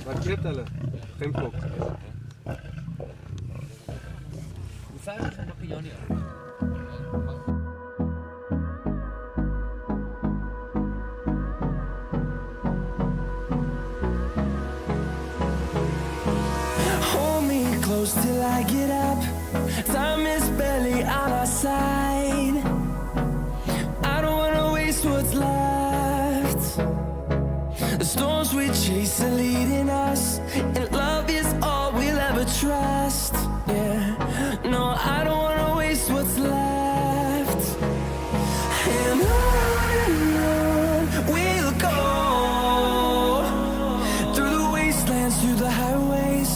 Raqueta, tem pouco. Hold me close till I get up. Time is barely on our side. I don't wanna waste what's left. The storms we chase are leading us, and love is all we'll ever trust. Yeah, no, I don't wanna waste what's left. And on we'll go, through the wastelands, through the highways,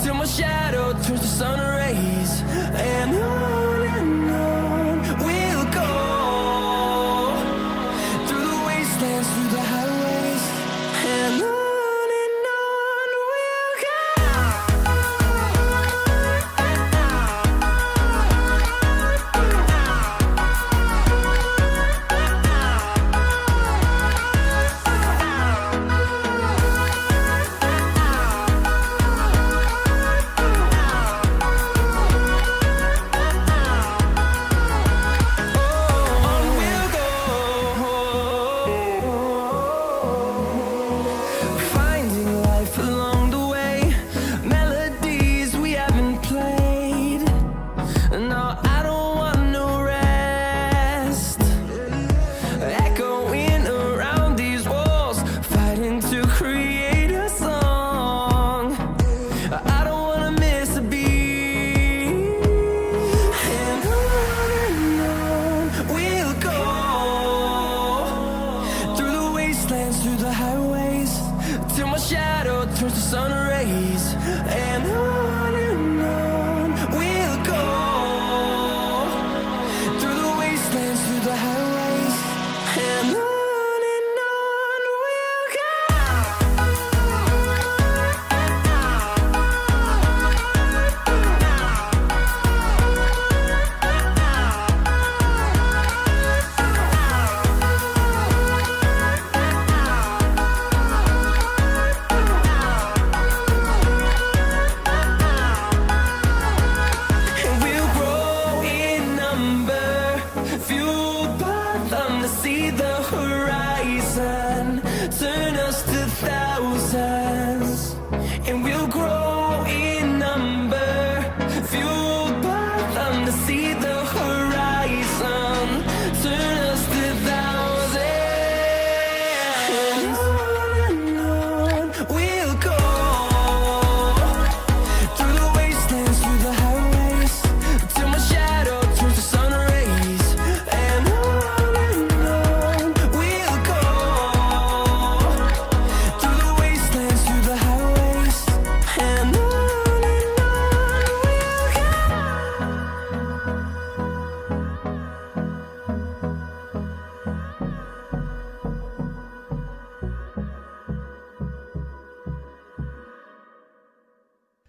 till my shadow turns to sun rays. And on we'll go, through the wastelands, through the highways, and on we'll go. Finding life along the way, melodies we haven't played. No, I don't want no rest. Echoing around these walls, fighting to create a song. I don't wanna miss a beat. And on we'll go, through the wastelands, through the highways, till my shadow turns to sun rays. And on we'll go, through the wastelands, through the highways, and on we'll go. And we'll grow in number, fueled by them to see the horizon, turn us to thousands. And we'll grow in number, fueled by them to see the horizon, turn us to thousands. And on we'll go, through the wastelands, through the highways, till my shadow turns to sun rays. And on we'll go, through the wastelands, through the highways, and on we'll go.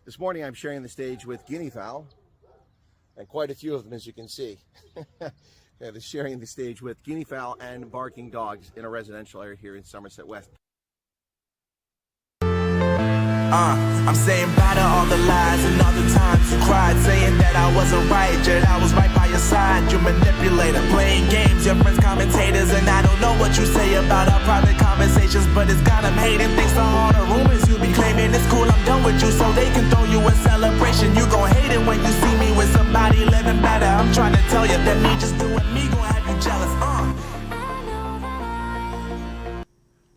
This morning I'm sharing the stage with guinea fowl, and quite a few of them, as you can see. Sharing the stage with guinea fowl and barking dogs in a residential area here in Somerset West. I'm saying bye to all the lies and all the times you cried, saying that I wasn't right, yet I was right by your side. You manipulator, playing games, your friends commentators, and I don't know what you say about our private conversations, but it's got them hating. Thanks to all the rumors you be claiming. It's cool, I'm done with you, so they can throw you a celebration. You gon' hate it when you see me with somebody living better. I'm trying to tell you that me just doing me gon' have you jealous.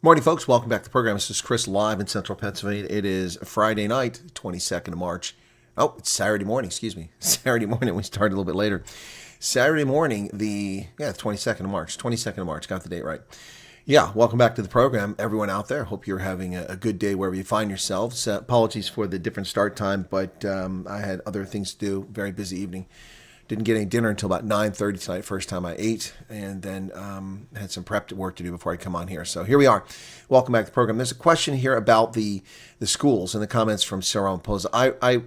Morning, folks. Welcome back to the program. This is Chris live in Central Pennsylvania. It is Friday night, 22nd of March. Oh, it's Saturday morning. Excuse me. Saturday morning. We started a little bit later. Saturday morning, the 22nd of March. 22nd of March. Got the date right. Yeah, welcome back to the program, everyone out there. Hope you're having a good day wherever you find yourselves. Apologies for the different start time, but I had other things to do. Very busy evening. Didn't get any dinner until about 9:30 tonight, first time I ate, and then had some prep work to do before I come on here. So here we are. Welcome back to the program. There's a question here about the schools and the comments from Sarah Posa. I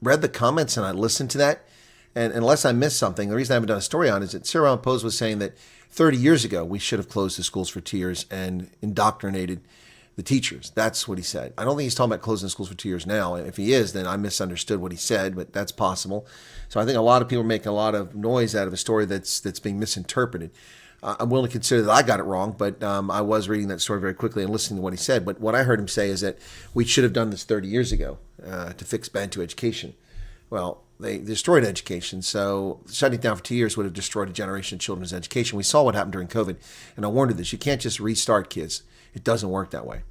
read the comments and I listened to that, And unless I missed something, the reason I haven't done a story on it is that Cyril Pose was saying that 30 years ago, we should have closed the schools for 2 years and indoctrinated the teachers. That's what he said. I don't think he's talking about closing the schools for 2 years now. If he is, then I misunderstood what he said, but that's possible. So I think a lot of people are making a lot of noise out of a story that's being misinterpreted. I'm willing to consider that I got it wrong, but I was reading that story very quickly and listening to what he said. But what I heard him say is that we should have done this 30 years ago to fix Bantu education. Well, they destroyed education, so shutting it down for 2 years would have destroyed a generation of children's education. We saw what happened during COVID, and I warned you this. You can't just restart kids. It doesn't work that way.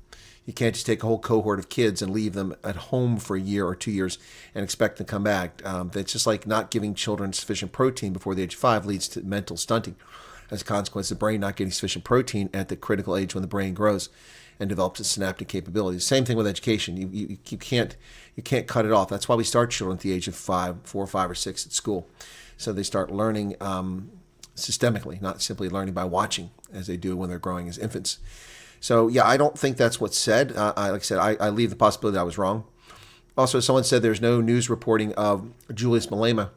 You can't just take a whole cohort of kids and leave them at home for a year or 2 years and expect them to come back. It's just like not giving children sufficient protein before the age of 5 leads to mental stunting. As a consequence, the brain not getting sufficient protein at the critical age when the brain grows and develops its synaptic capabilities. Same thing with education. You can't cut it off. That's why we start children at the age of 4, 5, or 6 at school. So they start learning systemically, not simply learning by watching as they do when they're growing as infants. So, yeah, I don't think that's what's said. Like I said, I leave the possibility that I was wrong. Also, someone said there's no news reporting of Julius Malema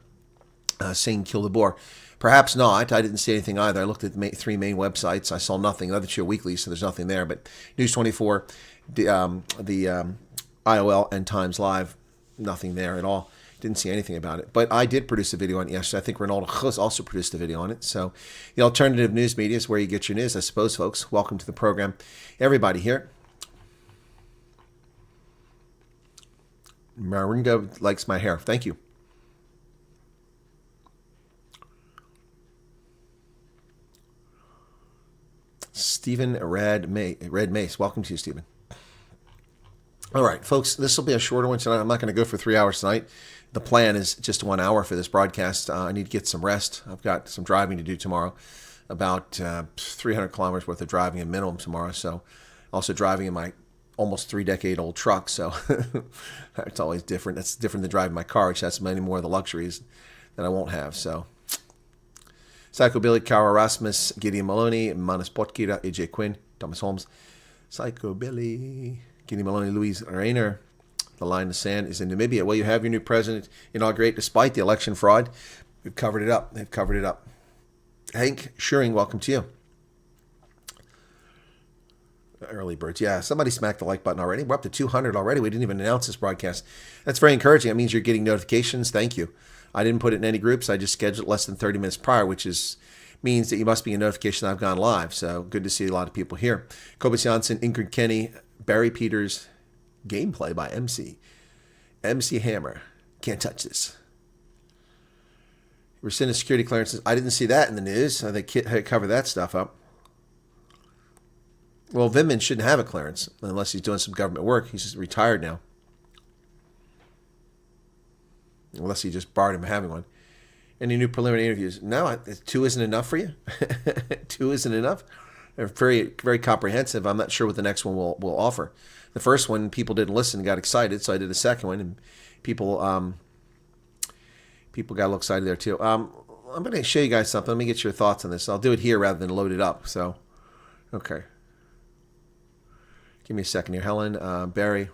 saying kill the Boer. Perhaps not. I didn't see anything either. I looked at the 3 main websites. I saw nothing. The other 2 are weekly, so there's nothing there. But News 24, the IOL, and Times Live, nothing there at all. Didn't see anything about it. But I did produce a video on it yesterday. I think Ronaldo Chus also produced a video on it. So the alternative news media is where you get your news, I suppose, folks. Welcome to the program. Everybody here. Maringa likes my hair. Thank you. Stephen Red Mace. Welcome to you, Stephen. All right, folks, this will be a shorter one tonight. I'm not going to go for 3 hours tonight. The plan is just 1 hour for this broadcast. I need to get some rest. I've got some driving to do tomorrow, about 300 kilometers worth of driving at minimum tomorrow. So also driving in my almost 3-decade-old truck. So it's always different. That's different than driving my car, which has many more of the luxuries that I won't have. So Psycho Billy, Cara Rasmus, Gideon Maloney, Manas Potkira, AJ Quinn, Thomas Holmes, Psycho Billy, Gideon Maloney, Louise Rayner. The line in the sand is in Namibia. Well, you have your new president inaugurate despite the election fraud. We've covered it up. They've covered it up. Hank Schuring, welcome to you. Early birds. Yeah, somebody smacked the like button already. We're up to 200 already. We didn't even announce this broadcast. That's very encouraging. That means you're getting notifications. Thank you. I didn't put it in any groups. I just scheduled less than 30 minutes prior, which means that you must be a notification that I've gone live. So good to see a lot of people here. Kobus Janssen, Ingrid Kenny, Barry Peters, gameplay by MC Hammer. Can't touch this. Rescinded security clearances. I didn't see that in the news. They cover that stuff up. Well, Vindman shouldn't have a clearance unless he's doing some government work. He's just retired now. Unless he just barred him having one. Any new preliminary interviews? No, 2 isn't enough for you? 2 isn't enough? They're very, very comprehensive. I'm not sure what the next one will offer. The first one, people didn't listen and got excited, so I did a second one, and people got a little excited there too. I'm going to show you guys something. Let me get your thoughts on this. I'll do it here rather than load it up. So, okay. Give me a second here. Helen, Barry.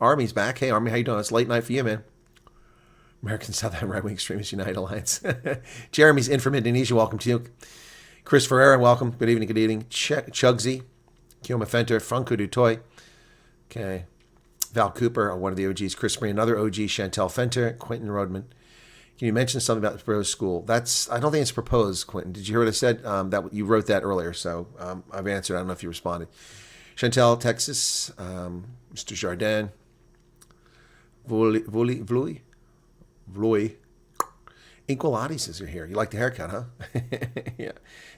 Army's back. Hey, Army, how you doing? It's late night for you, man. American Southern Right Wing Extremists United Alliance. Jeremy's in from Indonesia. Welcome to you. Chris Ferreira, welcome. Good evening, good evening. Chugsy, Kioma Fenter, Franco Dutoy. Okay. Val Cooper, one of the OGs. Chris Marie, another OG. Chantel Fenter, Quentin Rodman. Can you mention something about the proposed school? I don't think it's proposed, Quentin. Did you hear what I said? That you wrote that earlier, so I've answered. I don't know if you responded. Chantel, Texas. Mr. Jardin. Vloy. Inquilatises are here. You like the haircut, huh? Yeah.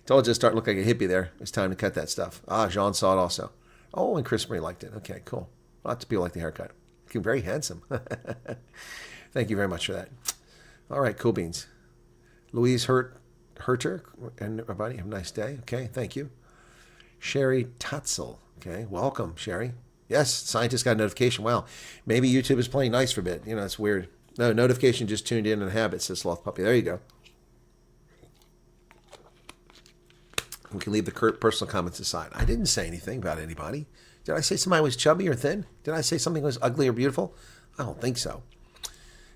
Told you to start looking like a hippie there. It's time to cut that stuff. Jean saw it also. Oh, and Chris Marie liked it. Okay, cool. Lots of people like the haircut. You're very handsome. Thank you very much for that. All right, cool beans. Louise Herter and everybody, have a nice day. Okay, thank you. Sherry Tatzel. Okay, welcome, Sherry. Yes, scientist got a notification. Wow, maybe YouTube is playing nice for a bit. It's weird. No, notification just tuned in and habit, says Sloth Puppy. There you go. We can leave the personal comments aside. I didn't say anything about anybody. Did I say somebody was chubby or thin? Did I say something was ugly or beautiful? I don't think so.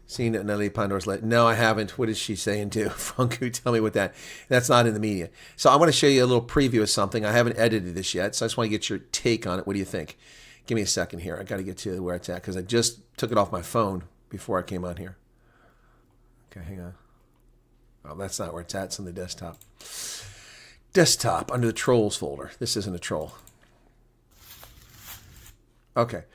Seen Nelly Pandora's Let? No, I haven't. What is she saying to Funku? Tell me what that's not in the media. So I want to show you a little preview of something. I haven't edited this yet, so I just want to get your take on it. What do you think? Give me a second here. I got to get to where it's at because I just took it off my phone before I came on here. Okay, hang on. Oh, that's not where it's at. It's on the desktop. Desktop under the trolls folder. This isn't a troll. Okay.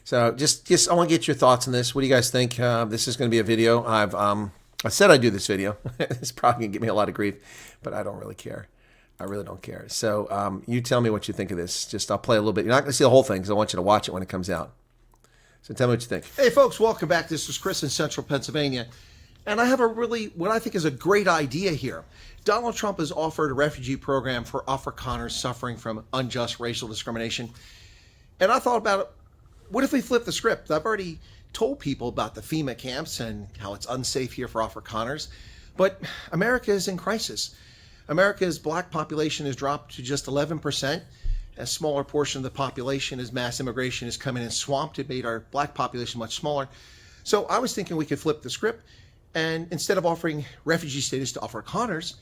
So just I want to get your thoughts on this. What do you guys think? This is going to be a video. I said I'd do this video. It's probably going to get me a lot of grief, but I don't really care. I really don't care. So you tell me what you think of this. Just I'll play a little bit. You're not going to see the whole thing because I want you to watch it when it comes out. So tell me what you think. Hey, folks. Welcome back. This is Chris in Central Pennsylvania. And I have what I think is a great idea here. Donald Trump has offered a refugee program for Afrikaners suffering from unjust racial discrimination. And I thought about it. What if we flip the script? I've already told people about the FEMA camps and how it's unsafe here for Afrikaners, but America is in crisis. America's black population has dropped to just 11%. A smaller portion of the population as mass immigration has come in and swamped it, made our black population much smaller. So I was thinking we could flip the script, and instead of offering refugee status to Afrikaners,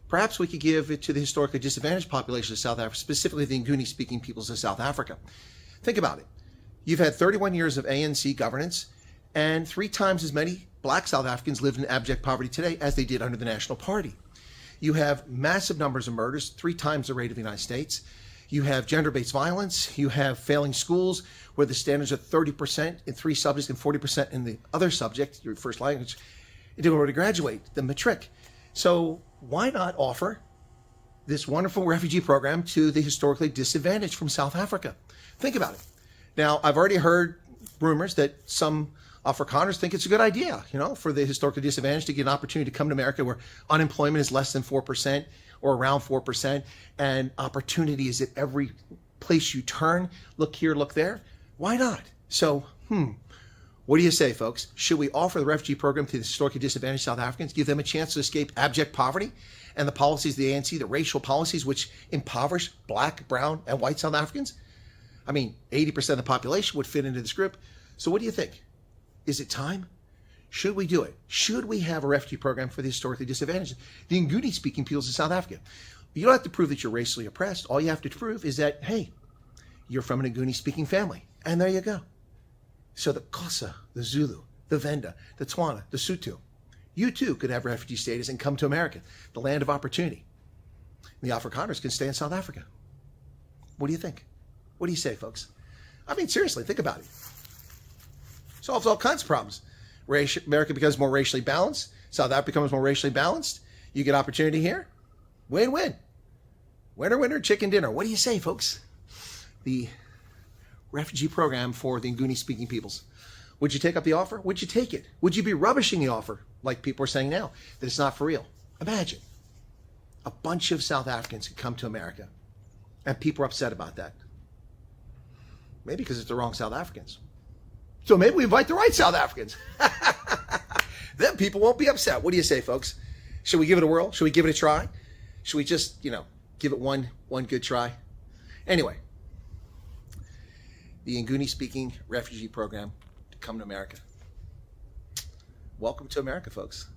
perhaps we could give it to the historically disadvantaged population of South Africa, specifically the Nguni-speaking peoples of South Africa. Think about it. You've had 31 years of ANC governance, and 3 times as many black South Africans live in abject poverty today as they did under the National Party. You have massive numbers of murders, 3 times the rate of the United States. You have gender-based violence. You have failing schools where the standards are 30% in 3 subjects and 40% in the other subject, your first language, in order to graduate, the matric. So why not offer this wonderful refugee program to the historically disadvantaged from South Africa? Think about it. Now, I've already heard rumors that some Afrikaners think it's a good idea, for the historically disadvantaged to get an opportunity to come to America where unemployment is less than 4% or around 4%, and opportunity is at every place you turn. Look here, look there. Why not? So, what do you say, folks? Should we offer the refugee program to the historically disadvantaged South Africans, give them a chance to escape abject poverty and the policies of the ANC, the racial policies which impoverish black, brown, and white South Africans? I mean, 80% of the population would fit into this group. So what do you think? Is it time? Should we do it? Should we have a refugee program for the historically disadvantaged, the Nguni-speaking peoples of South Africa? You don't have to prove that you're racially oppressed. All you have to prove is that, hey, you're from an Nguni-speaking family. And there you go. So the Xhosa, the Zulu, the Venda, the Tswana, the Sotho, you too could have refugee status and come to America, the land of opportunity. The Afrikaners can stay in South Africa. What do you think? What do you say, folks? I mean, seriously, think about it. Solves all kinds of problems. America becomes more racially balanced. South Africa becomes more racially balanced. You get opportunity here. Win-win. Winner, winner, chicken dinner. What do you say, folks? The refugee program for the Nguni-speaking peoples. Would you take up the offer? Would you take it? Would you be rubbishing the offer, like people are saying now, that it's not for real? Imagine. A bunch of South Africans could come to America, and people are upset about that. Maybe because it's the wrong South Africans. So maybe we invite the right South Africans. Then people won't be upset. What do you say, folks? Should we give it a whirl? Should we give it a try? Should we just, give it one good try? Anyway, the Nguni-speaking refugee program to come to America. Welcome to America, folks.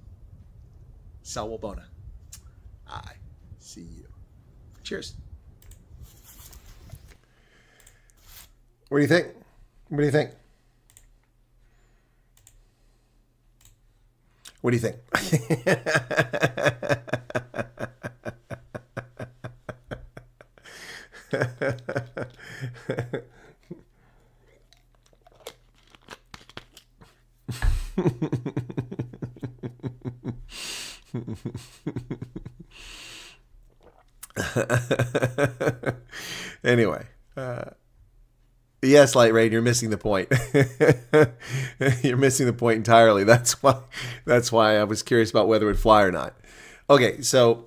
Sawubona. I see you. Cheers. What do you think? What do you think? What do you think? Anyway, yes, Light Rain, you're missing the point. You're missing the point entirely. That's why I was curious about whether it would fly or not. Okay, so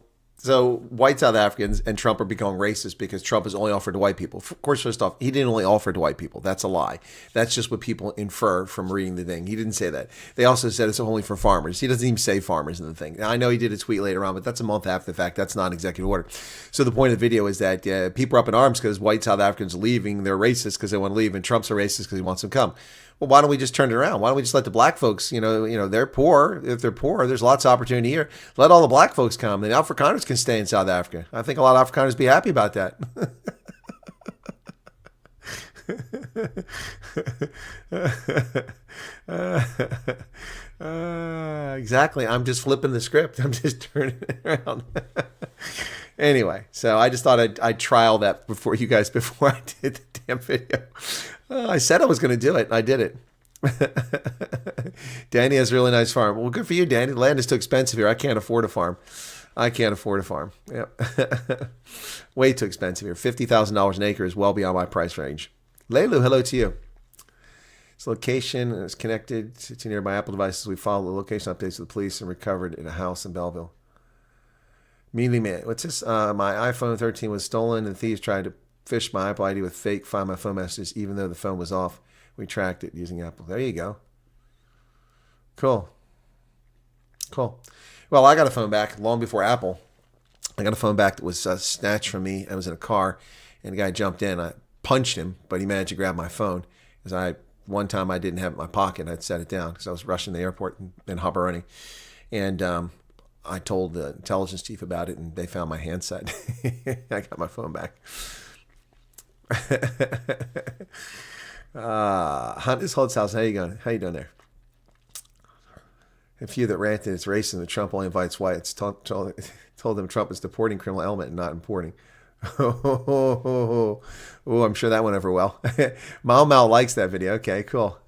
white South Africans and Trump are becoming racist because Trump is only offered to white people. Of course, first off, he didn't only offer to white people. That's a lie. That's just what people infer from reading the thing. He didn't say that. They also said it's only for farmers. He doesn't even say farmers in the thing. Now, I know he did a tweet later on, but that's a month after the fact. That's not an executive order. So the point of the video is that people are up in arms because white South Africans are leaving. They're racist because they want to leave, and Trump's a racist because he wants them to come. Well, why don't we just turn it around? Why don't we just let the black folks, they're poor. If they're poor, there's lots of opportunity here. Let all the black folks come. The Afrikaners can stay in South Africa. I think a lot of Afrikaners be happy about that. Exactly. I'm just flipping the script. I'm just turning it around. Anyway, so I just thought I'd trial that before I did the damn video. I said I was going to do it, and I did it. Danny has a really nice farm. Well, good for you, Danny. Land is too expensive here. I can't afford a farm. Yep. Way too expensive here. $50,000 an acre is well beyond my price range. Leilu, hello to you. Its location is connected to nearby Apple devices. We followed the location updates of the police and recovered in a house in Belleville. Mealy man, what's this? My iPhone 13 was stolen, and thieves tried to fish my Apple ID with fake Find My Phone messages, even though the phone was off. We tracked it using Apple. There you go. Cool. Well, I got a phone back long before Apple. I got a phone back that was snatched from me. I was in a car, and the guy jumped in. I punched him, but he managed to grab my phone. One time I didn't have it in my pocket. I'd set it down because I was rushing to the airport in Habaroni. And I told the intelligence chief about it, and they found my handset. I got my phone back. Hunters Holt's house. How you going? How you doing there? A few that ranted it's racist and Trump only invites whites. Told them Trump is deporting criminal element and not importing. Oh, I'm sure that went over well. Mal likes that video. Okay, cool.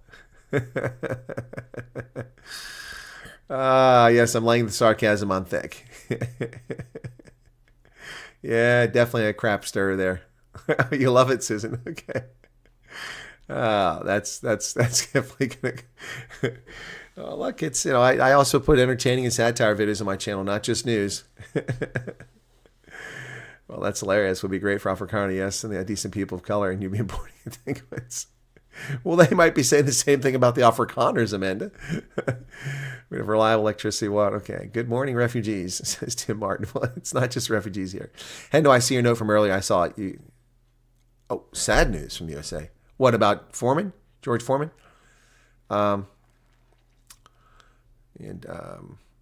Yes, I'm laying the sarcasm on thick. Yeah, definitely a crap stir there. You love it, Susan. Okay. That's definitely gonna. Oh, look, it's I also put entertaining and satire videos on my channel, not just news. Well, that's hilarious. Would be great for Afrikaner, yes, and the decent people of color, and you'd be importing delinquents. Well, they might be saying the same thing about the Afrikaners, Amanda. We have reliable electricity, water. Okay. Good morning, refugees, says Tim Martin. Well, it's not just refugees here. Hendo, I see your note from earlier. I saw it. Sad news from the USA. What about Foreman? George Foreman? No,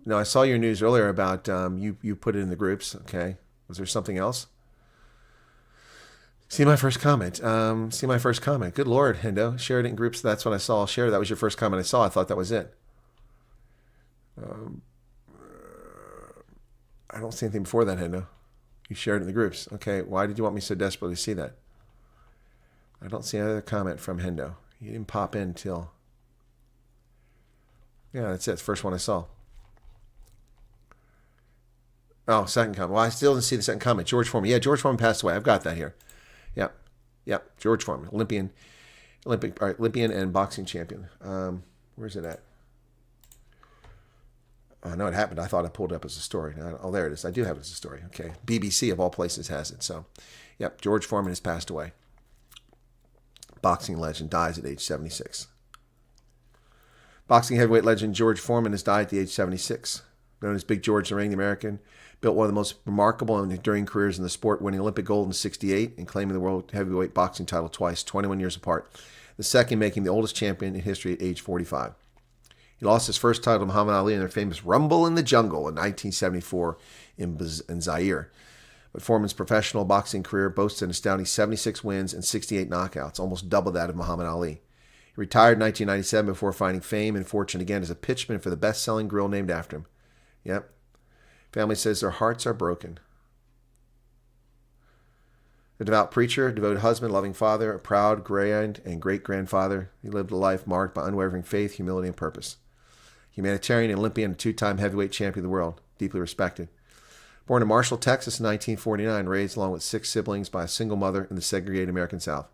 I saw your news earlier about you put it in the groups. Okay. Was there something else? See my first comment. Good Lord, Hendo. Shared it in groups. That's what I saw. Share. That was your first comment I saw. I thought that was it. I don't see anything before that, Hendo. You shared it in the groups. Okay. Why did you want me so desperately to see that? I don't see another comment from Hendo. He didn't pop in till... Yeah, that's it. It's the first one I saw. Oh, second comment. Well, I still didn't see the second comment. George Foreman. Yeah, George Foreman passed away. I've got that here. Yep. George Foreman, Olympian and boxing champion. Where's it at? I know it happened. I thought I pulled it up as a story. Oh, there it is. I do have it as a story. Okay. BBC, of all places, has it. So, yep, George Foreman has passed away. Boxing legend, dies at age 76. Boxing heavyweight legend George Foreman has died at the age 76. Known as Big George the Reigning American, built one of the most remarkable and enduring careers in the sport, winning Olympic gold in '68 and claiming the world heavyweight boxing title twice, 21 years apart. The second making the oldest champion in history at age 45. He lost his first title to Muhammad Ali in their famous Rumble in the Jungle in 1974 in Zaire. But Foreman's professional boxing career boasts an astounding 76 wins and 68 knockouts, almost double that of Muhammad Ali. He retired in 1997 before finding fame and fortune again as a pitchman for the best-selling grill named after him. Yep. Family says their hearts are broken. A devout preacher, a devoted husband, loving father, a proud grand and great-grandfather, he lived a life marked by unwavering faith, humility, and purpose. Humanitarian, Olympian, and two-time heavyweight champion of the world, deeply respected. Born in Marshall, Texas in 1949, raised along with 6 siblings by a single mother in the segregated American South.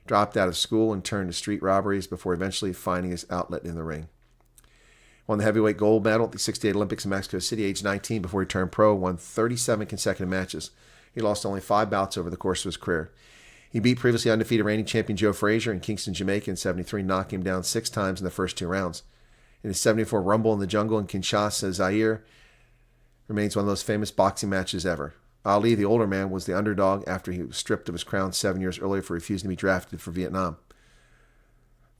Dropped out of school and turned to street robberies before eventually finding his outlet in the ring. Won the heavyweight gold medal at the '68 Olympics in Mexico City, age 19, before he turned pro. Won 37 consecutive matches. He lost only 5 bouts over the course of his career. He beat previously undefeated reigning champion Joe Frazier in Kingston, Jamaica in '73, knocking him down 6 times in the first 2 rounds. In his '74 Rumble in the Jungle in Kinshasa, Zaire, remains one of those famous boxing matches ever. Ali, the older man, was the underdog after he was stripped of his crown 7 years earlier for refusing to be drafted for Vietnam.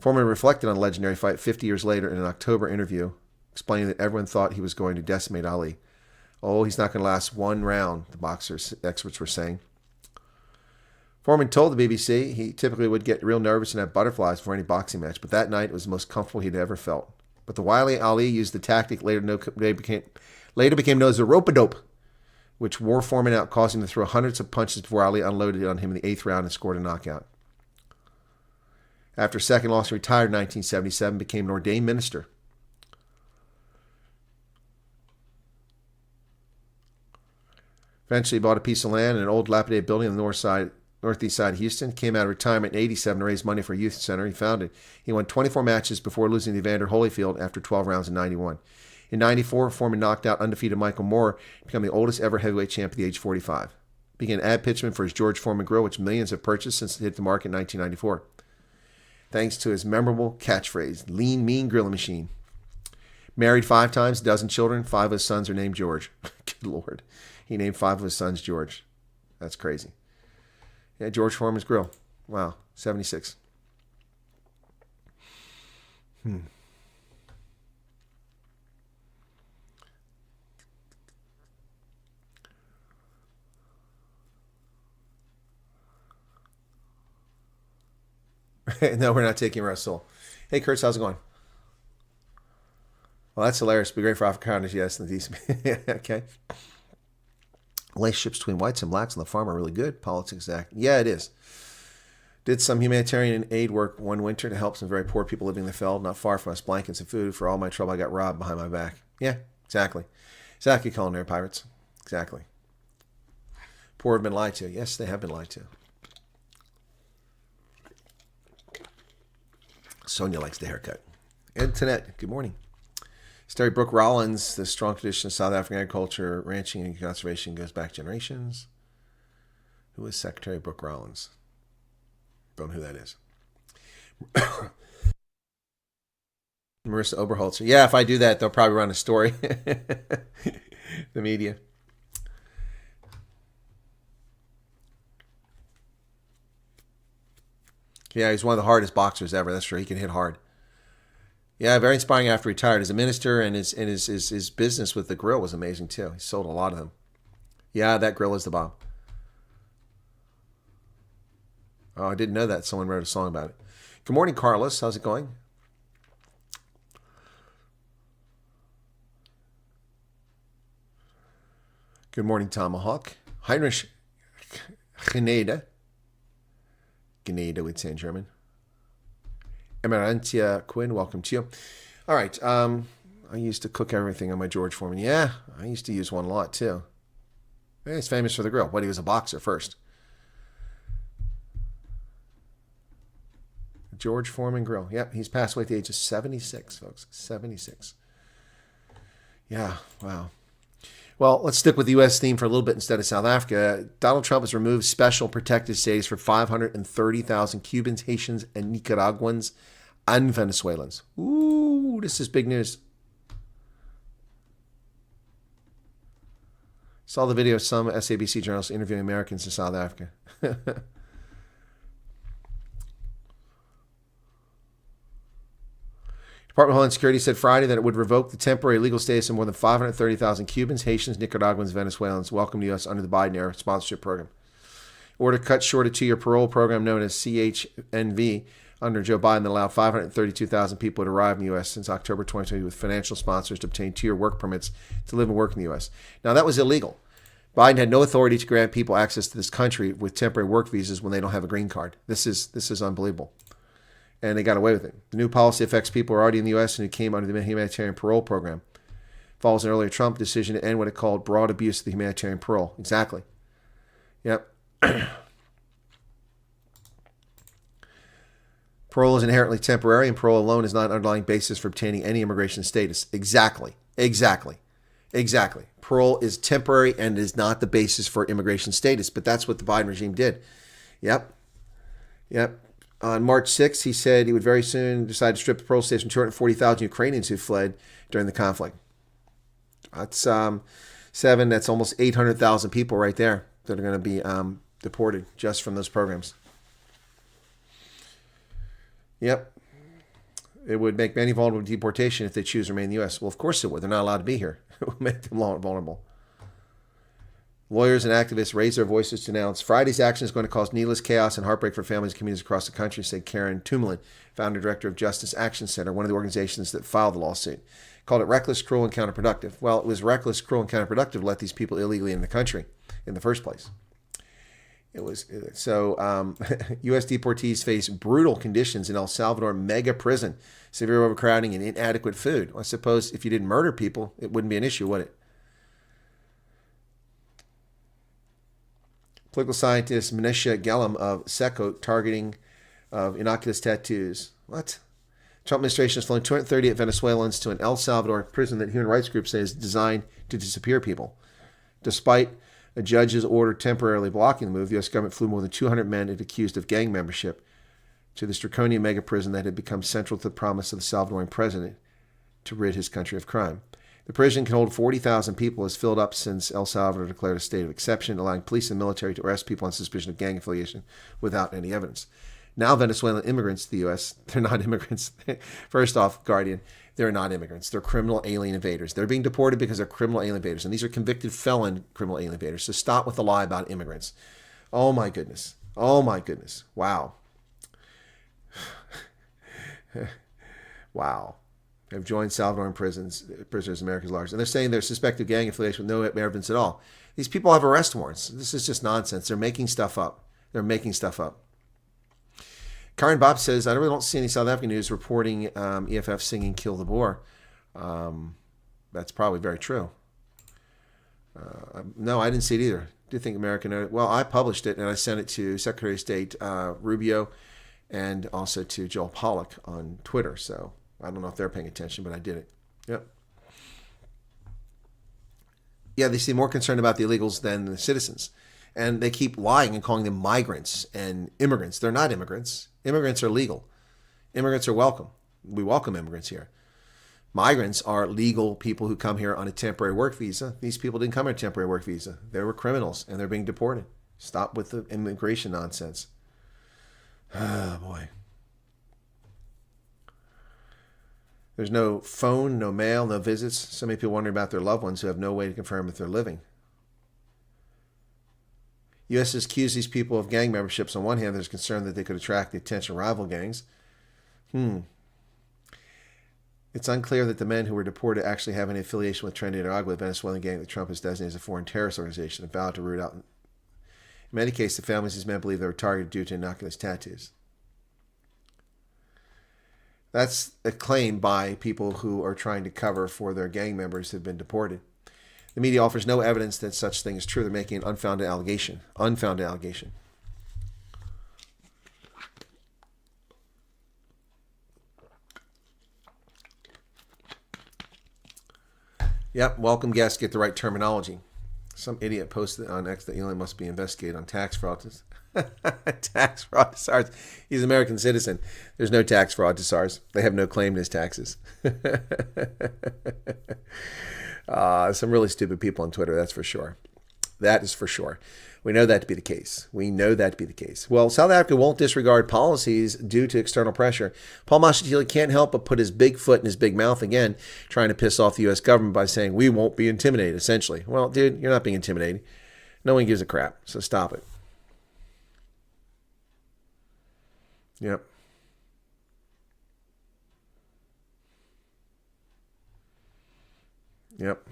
Foreman reflected on the legendary fight 50 years later in an October interview, explaining that everyone thought he was going to decimate Ali. Oh, he's not going to last one round, the boxers experts were saying. Foreman told the BBC he typically would get real nervous and have butterflies before any boxing match, but that night it was the most comfortable he'd ever felt. But the wily Ali used the tactic later became known as the rope-a-dope, which wore Foreman out, causing him to throw hundreds of punches before Ali unloaded on him in the 8th round and scored a knockout. After a second loss, he retired in 1977, became an ordained minister. Eventually, he bought a piece of land in an old dilapidated building on the northeast side of Houston. Came out of retirement in 1987 to raise money for a youth center he founded. He won 24 matches before losing to Evander Holyfield after 12 rounds in 1991. In 1994, Foreman knocked out undefeated Michael Moore, becoming the oldest ever heavyweight champ at the age of 45. Began ad pitchman for his George Foreman grill, which millions have purchased since it hit the market in 1994. Thanks to his memorable catchphrase, lean, mean grilling machine. Married 5 times, a dozen children, 5 of his sons are named George. Good Lord. He named 5 of his sons George. That's crazy. Yeah, George Foreman's grill. Wow, 76. No, we're not taking Russell. Hey, Kurtz, how's it going? Well, that's hilarious. Be great for Afrikaners, yes. Okay. Relationships between whites and blacks on the farm are really good. Politics act. Yeah, it is. Did some humanitarian aid work one winter to help some very poor people living in the field, not far from us, blankets and food. For all my trouble, I got robbed behind my back. Yeah, exactly. Exactly, culinary pirates. Exactly. Poor have been lied to. Yes, they have been lied to. Sonia likes the haircut. Antoinette, good morning. Terry Brooke Rollins, the strong tradition of South African agriculture, ranching, and conservation goes back generations. Who is Secretary Brooke Rollins? Don't know who that is. Marissa Oberholzer. Yeah, if I do that, they'll probably run a story. The media. Yeah, he's one of the hardest boxers ever. That's true. He can hit hard. Yeah, very inspiring after he retired as a minister, and his business with the grill was amazing too. He sold a lot of them. Yeah, that grill is the bomb. Oh, I didn't know that. Someone wrote a song about it. Good morning, Carlos. How's it going? Good morning, Tomahawk. Heinrich Gnede. Gnede, we'd say in German. Emerantia Quinn, welcome to you. All right. I used to cook everything on my George Foreman. Yeah, I used to use one a lot too. Yeah, he's famous for the grill. But he was a boxer first. George Foreman grill. Yep, he's passed away at the age of 76, folks. 76. Yeah, wow. Well, let's stick with the U.S. theme for a little bit instead of South Africa. Donald Trump has removed special protected status for 530,000 Cubans, Haitians, and Nicaraguans and Venezuelans. Ooh, this is big news. Saw the video of some SABC journalists interviewing Americans in South Africa. Department of Homeland Security said Friday that it would revoke the temporary legal status of more than 530,000 Cubans, Haitians, Nicaraguans, Venezuelans welcomed to U.S. under the Biden-era sponsorship program. Order cut short a 2-year parole program known as CHNV under Joe Biden that allowed 532,000 people to arrive in the U.S. since October 2020 with financial sponsors to obtain 2-year work permits to live and work in the U.S. Now, that was illegal. Biden had no authority to grant people access to this country with temporary work visas when they don't have a green card. This is unbelievable. And they got away with it. The new policy affects people who are already in the U.S. and who came under the humanitarian parole program. Follows an earlier Trump decision to end what it called broad abuse of the humanitarian parole. Exactly. Yep. Parole is inherently temporary, and parole alone is not an underlying basis for obtaining any immigration status. Exactly. Parole is temporary and is not the basis for immigration status, but that's what the Biden regime did. Yep. On March 6th, he said he would very soon decide to strip the parole status from 240,000 Ukrainians who fled during the conflict. That's that's almost 800,000 people right there that are going to be deported just from those programs. Yep. It would make many vulnerable to deportation if they choose to remain in the U.S. Well, of course it would. They're not allowed to be here. It would make them vulnerable. Lawyers and activists raised their voices to announce Friday's action is going to cause needless chaos and heartbreak for families and communities across the country, said Karen Tumlin, founder and director of Justice Action Center, one of the organizations that filed the lawsuit. Called it reckless, cruel, and counterproductive. Well, it was reckless, cruel, and counterproductive to let these people illegally in the country in the first place. It was so. U.S. deportees face brutal conditions in El Salvador mega prison, severe overcrowding, and inadequate food. I suppose if you didn't murder people, it wouldn't be an issue, would it? Political scientist Manisha Gellam of SECO targeting of innocuous tattoos. What? Trump administration has flown 238 Venezuelans to an El Salvador prison that human rights groups say is designed to disappear people. Despite a judge's order temporarily blocking the move, the U.S. government flew more than 200 men accused of gang membership to this draconian mega prison that had become central to the promise of the Salvadoran president to rid his country of crime. The prison can hold 40,000 people, has filled up since El Salvador declared a state of exception, allowing police and military to arrest people on suspicion of gang affiliation without any evidence. Now Venezuelan immigrants to the U.S., they're not immigrants. First off, Guardian, they're not immigrants. They're criminal alien invaders. They're being deported because they're criminal alien invaders, and these are convicted felon criminal alien invaders. So stop with the lie about immigrants. Oh, my goodness. Oh, my goodness. Wow. Wow. Have joined Salvadoran prisoners, America's largest. And they're saying they're suspected gang affiliation with no evidence at all. These people have arrest warrants. This is just nonsense. They're making stuff up. They're making stuff up. Karen Bob says, I really don't see any South African news reporting EFF singing Kill the Boer. That's probably very true. No, I didn't see it either. Do you think American... Well, I published it, and I sent it to Secretary of State Rubio and also to Joel Pollack on Twitter, so... I don't know if they're paying attention, but I did it. Yep. Yeah, they seem more concerned about the illegals than the citizens. And they keep lying and calling them migrants and immigrants. They're not immigrants. Immigrants are legal. Immigrants are welcome. We welcome immigrants here. Migrants are legal people who come here on a temporary work visa. These people didn't come on a temporary work visa. They were criminals, and they're being deported. Stop with the immigration nonsense. Oh, boy. There's no phone, no mail, no visits. So many people wondering about their loved ones who have no way to confirm if they're living. U.S. has accused these people of gang memberships. On one hand, there's concern that they could attract the attention of rival gangs. It's unclear that the men who were deported actually have any affiliation with Trinidad, the Venezuelan gang that Trump has designated as a foreign terrorist organization and vowed to root out. In many cases, the families of these men believe they were targeted due to innocuous tattoos. That's a claim by people who are trying to cover for their gang members who have been deported. The media offers no evidence that such thing is true. They're making an unfounded allegation. Unfounded allegation. Yep, welcome guests get the right terminology. Some idiot posted on X that Elon must be investigated on tax fraud. Tax fraud to SARS. He's an American citizen. There's no tax fraud to SARS. They have no claim to his taxes. Some really stupid people on Twitter, that's for sure. That is for sure. We know that to be the case. We know that to be the case. Well, South Africa won't disregard policies due to external pressure. Paul Mashatile can't help but put his big foot in his big mouth again, trying to piss off the U.S. government by saying we won't be intimidated, essentially. Well, dude, you're not being intimidated. No one gives a crap, so stop it. Yep. Yep.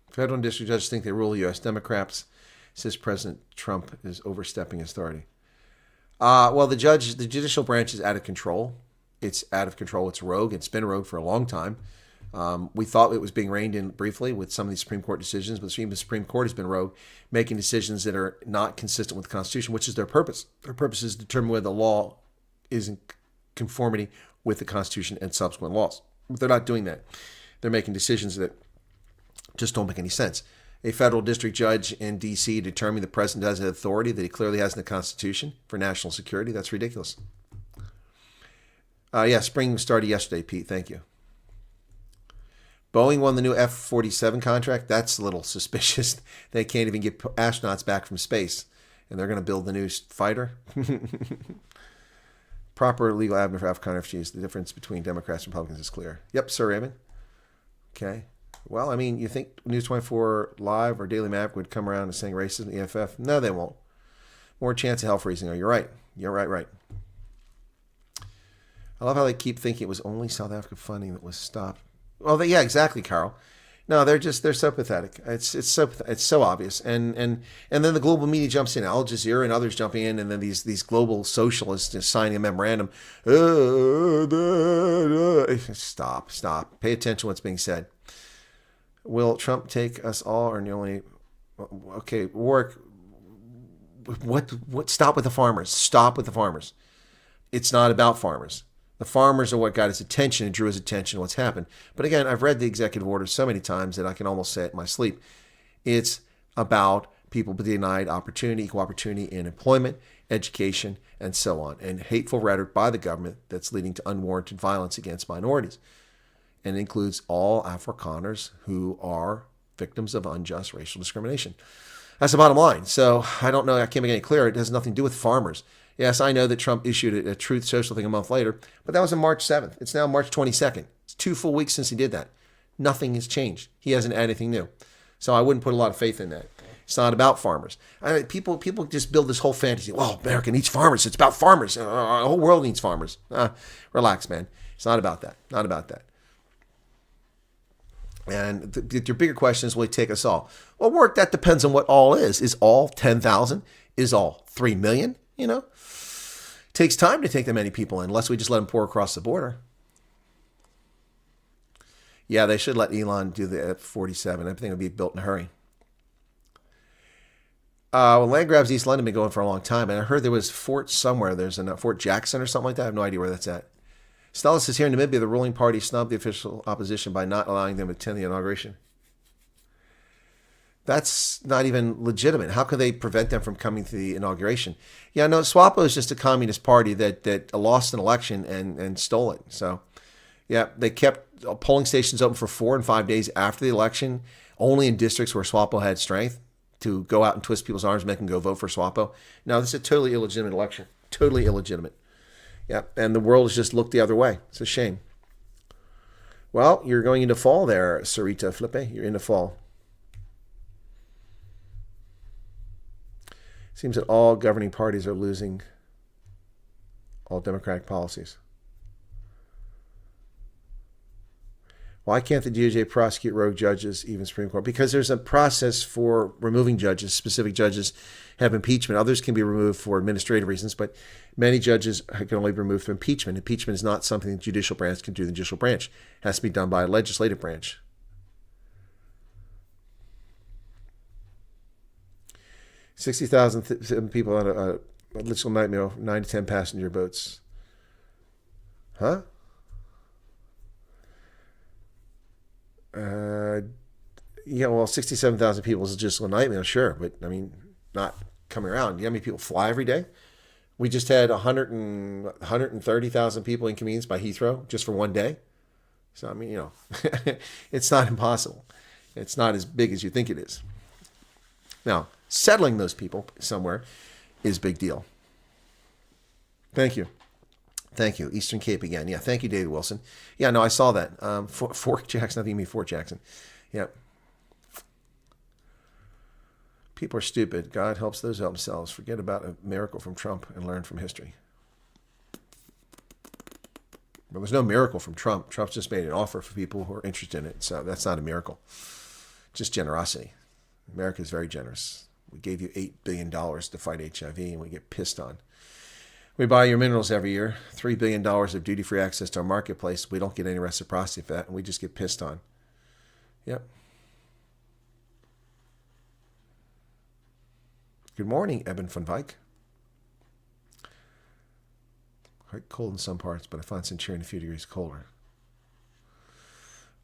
Federal and district judges think they rule U.S. Democrats, says President Trump is overstepping authority. Well, the judicial branch is out of control. It's out of control. It's rogue. It's been rogue for a long time. We thought it was being reined in briefly with some of these Supreme Court decisions, but the Supreme Court has been rogue, making decisions that are not consistent with the Constitution, which is their purpose. Their purpose is to determine whether the law is in conformity with the Constitution and subsequent laws. But they're not doing that. They're making decisions that just don't make any sense. A federal district judge in D.C. determined the president has an authority that he clearly has in the Constitution for national security. That's ridiculous. Spring started yesterday, Pete. Thank you. Boeing won the new F-47 contract. That's a little suspicious. They can't even get astronauts back from space, and they're going to build the new fighter. Proper legal avenue for Afghan refugees. The difference between Democrats and Republicans is clear. Yep, Sir Raymond. Okay. Well, I mean, you think News 24 Live or Daily Maverick would come around and saying racism, EFF? No, they won't. More chance of hell freezing. Oh, you're right. You're right. I love how they keep thinking it was only South Africa funding that was stopped. Well, yeah, exactly, Carl. No, they're so pathetic. It's so obvious. And then the global media jumps in. Al Jazeera and others jumping in, and then these global socialists just signing a memorandum. Stop. Pay attention to what's being said. Will Trump take us all, or only? Okay, Warwick. What? Stop with the farmers. Stop with the farmers. It's not about farmers. The farmers are what got his attention and drew his attention to what's happened. But again, I've read the executive order so many times that I can almost say it in my sleep. It's about people denied opportunity, equal opportunity in employment, education, and so on. And hateful rhetoric by the government that's leading to unwarranted violence against minorities. And it includes all Afrikaners who are victims of unjust racial discrimination. That's the bottom line. So I don't know. I can't make it any clearer. It has nothing to do with farmers. Yes, I know that Trump issued a Truth Social thing a month later, but that was on March 7th. It's now March 22nd. It's 2 full weeks since he did that. Nothing has changed. He hasn't added anything new. So I wouldn't put a lot of faith in that. It's not about farmers. People just build this whole fantasy. Well, America needs farmers. It's about farmers. The whole world needs farmers. Relax, man. It's not about that. Not about that. And your bigger question is, will he take us all? Well, work, that depends on what all is. Is all 10,000? Is all 3 million? It takes time to take that many people in, unless we just let them pour across the border. Yeah, they should let Elon do the F-47. Everything will be built in a hurry. Well, land grabs East London been going for a long time, and I heard there was Fort somewhere. There's a Fort Jackson or something like that. I have no idea where that's at. Stella says here in Namibia, the ruling party snubbed the official opposition by not allowing them to attend the inauguration. That's not even legitimate. How could they prevent them from coming to the inauguration? Yeah, no, SWAPO is just a communist party that lost an election and stole it. So, yeah, they kept polling stations open for 4 and 5 days after the election, only in districts where SWAPO had strength to go out and twist people's arms and make them go vote for SWAPO. No, this is a totally illegitimate election. Totally illegitimate. Yeah, and the world has just looked the other way. It's a shame. Well, you're going into fall there, Sarita Flippe. You're into fall. Seems that all governing parties are losing all democratic policies. Why can't the DOJ prosecute rogue judges, even Supreme Court? Because there's a process for removing judges. Specific judges have impeachment. Others can be removed for administrative reasons, but many judges can only be removed for impeachment. Impeachment is not something the judicial branch can do. The judicial branch it has to be done by a legislative branch. 60,000 people on a literal nightmare, 9 to 10 passenger boats. Huh? Yeah, well, 67,000 people is just a nightmare, sure, but I mean, not coming around. You know how many people fly every day? We just had 130,000 people inconvenienced by Heathrow just for one day. So, I mean, it's not impossible. It's not as big as you think it is. Now, settling those people somewhere is a big deal. Thank you. Thank you. Eastern Cape again. Yeah, thank you, David Wilson. Yeah, no, I saw that. Fort Jackson, I think you mean Fort Jackson. Yep. People are stupid. God helps those who help themselves. Forget about a miracle from Trump and learn from history. Well, there's no miracle from Trump. Trump's just made an offer for people who are interested in it. So that's not a miracle. Just generosity. America is very generous. We gave you $8 billion to fight HIV, and we get pissed on. We buy your minerals every year, $3 billion of duty-free access to our marketplace. We don't get any reciprocity for that, and we just get pissed on. Yep. Good morning, Eben van Wyk. Quite cold in some parts, but I find Centurion a few degrees colder.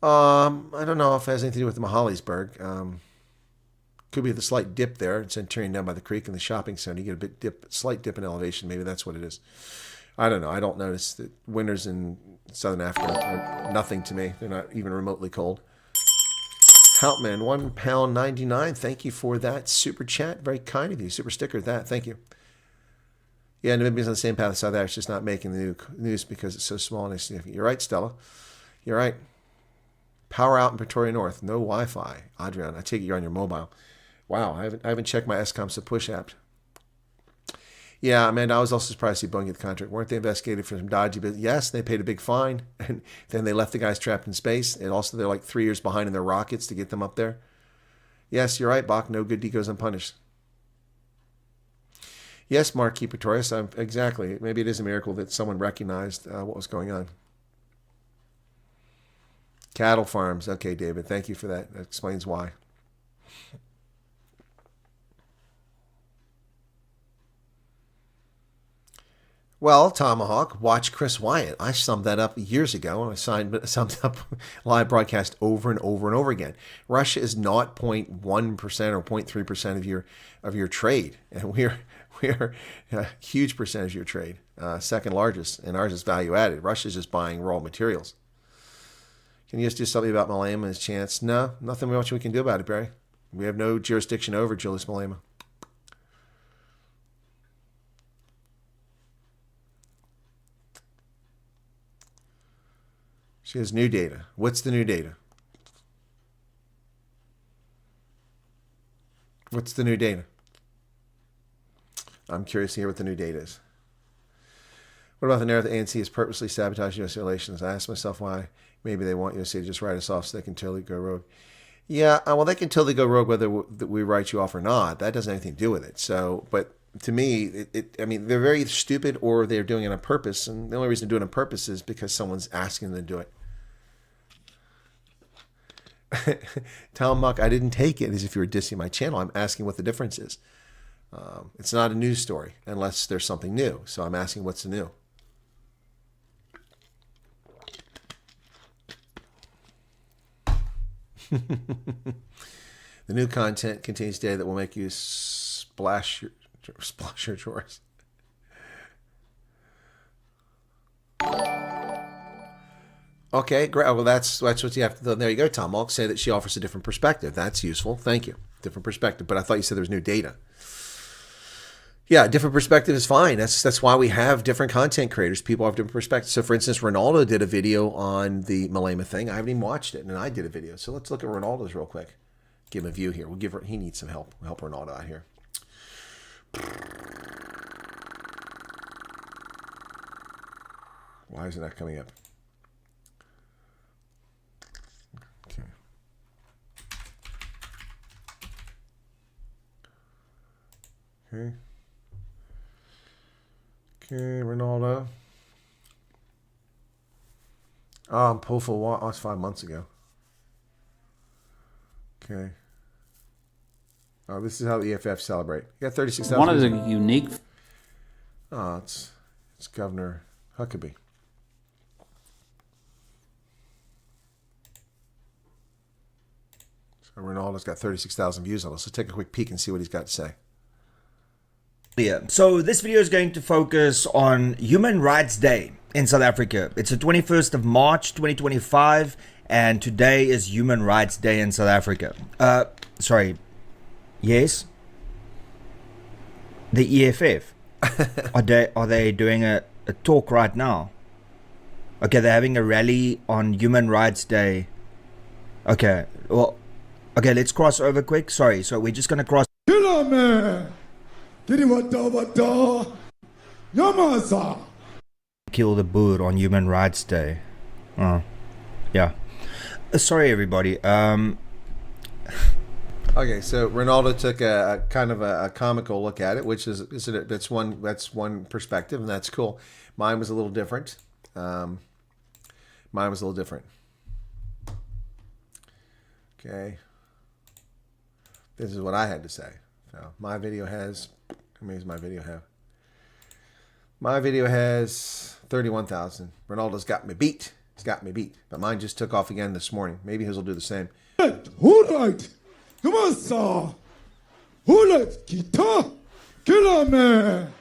I don't know if it has anything to do with the Mahalisburg. Could be the slight dip there in Centurion down by the creek in the shopping center. You get a slight dip in elevation. Maybe that's what it is. I don't know. I don't notice that winters in southern Africa are nothing to me. They're not even remotely cold. Houtman, £1.99. Thank you for that super chat. Very kind of you. Super sticker, that. Thank you. Yeah, Namibia's on the same path as South Africa. It's just not making the news because it's so small and insignificant. You're right, Stella. You're right. Power out in Pretoria North. No Wi-Fi. Adrian, I take it you're on your mobile. Wow, I haven't checked my Escom push app. Yeah, Amanda, I was also surprised to see Boeing get the contract. Weren't they investigated for some dodgy business? Yes, they paid a big fine, and then they left the guys trapped in space. And also, they're like 3 years behind in their rockets to get them up there. Yes, you're right, Bach. No good deed goes unpunished. Yes, Marquis Pretorius, exactly. Maybe it is a miracle that someone recognized what was going on. Cattle farms. Okay, David, thank you for that. That explains why. Well, Tomahawk, watch Chris Wyatt. I summed that up years ago, and I summed up live broadcast over and over and over again. Russia is 0.1% or 0.3% of your trade, and we're a huge percentage of your trade, second largest, and ours is value added. Russia's just buying raw materials. Can you just do something about Malema and his chance? No, nothing much we can do about it, Barry. We have no jurisdiction over Julius Malema. She has new data. What's the new data? What's the new data? I'm curious to hear what the new data is. What about the narrative that ANC is purposely sabotaging U.S. relations? I ask myself why. Maybe they want USA to just write us off so they can totally go rogue. Yeah, well, they can totally go rogue whether we write you off or not. That doesn't have anything to do with it. So, but to me, I mean, they're very stupid or they're doing it on purpose. And the only reason they're doing it on purpose is because someone's asking them to do it. Tom Muck, I didn't take it as if you were dissing my channel. I'm asking what the difference is. It's not a news story unless there's something new. So I'm asking what's new. The new content contains data that will make you splash your drawers. Okay, great. Well, that's what you have to. There you go, Tom. I'll say that she offers a different perspective. That's useful. Thank you. Different perspective. But I thought you said there was new data. Yeah, different perspective is fine. That's why we have different content creators. People have different perspectives. So, for instance, Ronaldo did a video on the Malema thing. I haven't even watched it, and I did a video. So let's look at Ronaldo's real quick. Give him a view here. He needs some help. We'll help Ronaldo out here. Why is it not coming up? Okay. Okay, Ronaldo. Oh, I'm pulled for a while. Oh, it's 5 months ago. Okay. Oh, this is how the EFF celebrate. You got 36,000. One of the unique. Oh, it's Governor Huckabee. So Ronaldo's got 36,000 views on it. So take a quick peek and see what he's got to say. Yeah. So this video is going to focus on Human Rights Day in South Africa. It's the 21st of March 2025 and today is Human Rights Day in South Africa. Sorry. Yes. The EFF. Are they doing a talk right now? Okay, they're having a rally on Human Rights Day. Okay. Well, okay, let's cross over quick. Sorry. So we're just going to cross. Killer man. Kill the Boer on Human Rights Day. Oh, yeah. Sorry, everybody. Okay, so Ronaldo took a kind of a comical look at it, which is that's one perspective, and that's cool. Mine was a little different. Okay, this is what I had to say. So my video has. How many does my video have? My video has 31,000. Ronaldo's got me beat. He's got me beat. But mine just took off again this morning. Maybe his will do the same. Who right? Come on, sir. Who right? Kita. Killer man.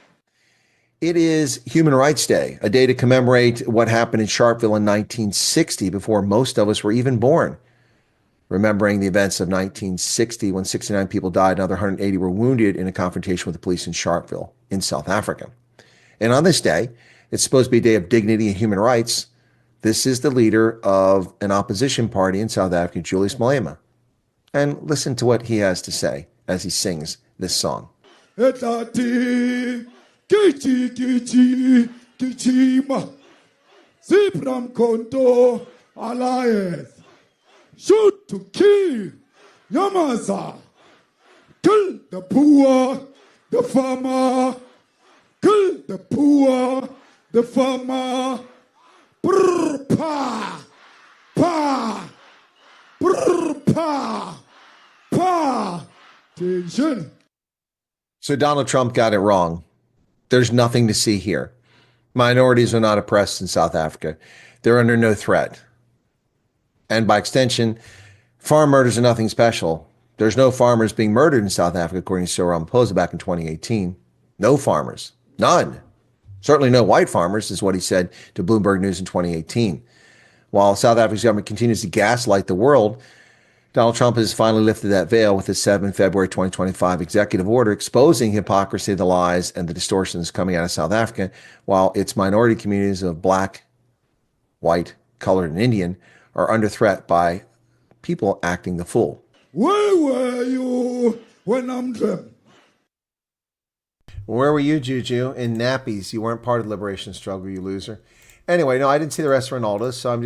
It is Human Rights Day, a day to commemorate what happened in Sharpeville in 1960 before most of us were even born. remembering the events of 1960 when 69 people died and another 180 were wounded in a confrontation with the police in Sharpeville in South Africa. And on this day, it's supposed to be a day of dignity and human rights. This is the leader of an opposition party in South Africa, Julius Malema. And listen to what he has to say as he sings this song. Etati, kichi, kichi, kichima. Sipram Konto, Alliance. Shoot to kill. Yamasa. Kill the poor, the farmer. Kill the poor, the farmer. Brr, pa, pa, brr, pa, pa. Attention. So Donald Trump got it wrong. There's nothing to see here. Minorities are not oppressed in South Africa. They're under no threat. And by extension, farm murders are nothing special. There's no farmers being murdered in South Africa, according to Cyril Ramaphosa back in 2018. No farmers. None. Certainly no white farmers, is what he said to Bloomberg News in 2018. While South Africa's government continues to gaslight the world, Donald Trump has finally lifted that veil with his 7 February 2025 executive order exposing hypocrisy, the lies, and the distortions coming out of South Africa, while its minority communities of black, white, colored, and Indian are under threat by people acting the fool. Where were you when I'm dreamt? Where were you, Juju? In nappies. You weren't part of the liberation struggle, you loser. Anyway, no, I didn't see the rest of Ronaldo's, so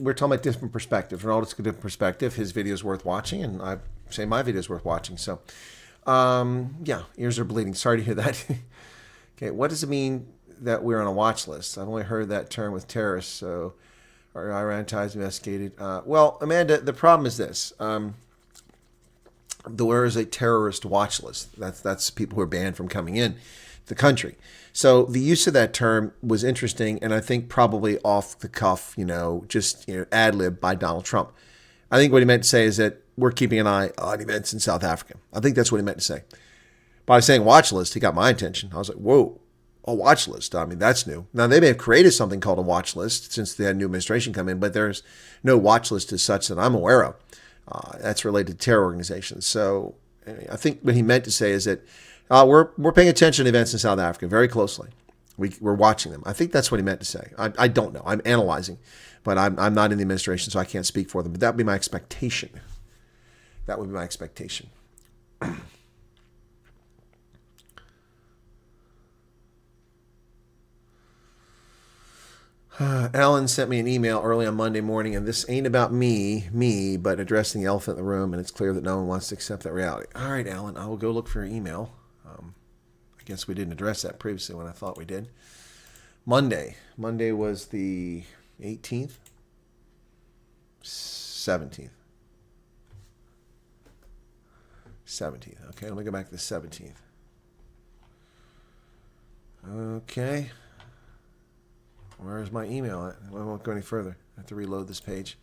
we're talking about different perspectives. Ronaldo's a different perspective. His video is worth watching, and I say my video is worth watching. So, yeah, ears are bleeding. Sorry to hear that. Okay, what does it mean that we're on a watch list? I've only heard that term with terrorists, so are Iran ties investigated? Well, Amanda, the problem is this. There is a terrorist watch list. That's people who are banned from coming in the country. So the use of that term was interesting, and I think probably off the cuff, just ad-lib by Donald Trump. I think what he meant to say is that we're keeping an eye on events in South Africa. I think that's what he meant to say. By saying watch list, he got my attention. I was like, whoa, a watch list. I mean, that's new. Now, they may have created something called a watch list since they had a new administration come in, but there's no watch list as such that I'm aware of. That's related to terror organizations. So I think what he meant to say is that we're paying attention to events in South Africa very closely. We're watching them. I think that's what he meant to say. I don't know. I'm analyzing, but I'm not in the administration, so I can't speak for them. But that would be my expectation. That would be my expectation. Alan sent me an email early on Monday morning, and this ain't about me, but addressing the elephant in the room, and it's clear that no one wants to accept that reality. All right, Alan, I will go look for your email. I guess we didn't address that previously when I thought we did. Monday was the 18th? 17th. Okay, let me go back to the 17th. Okay. Where's my email? I won't go any further. I have to reload this page.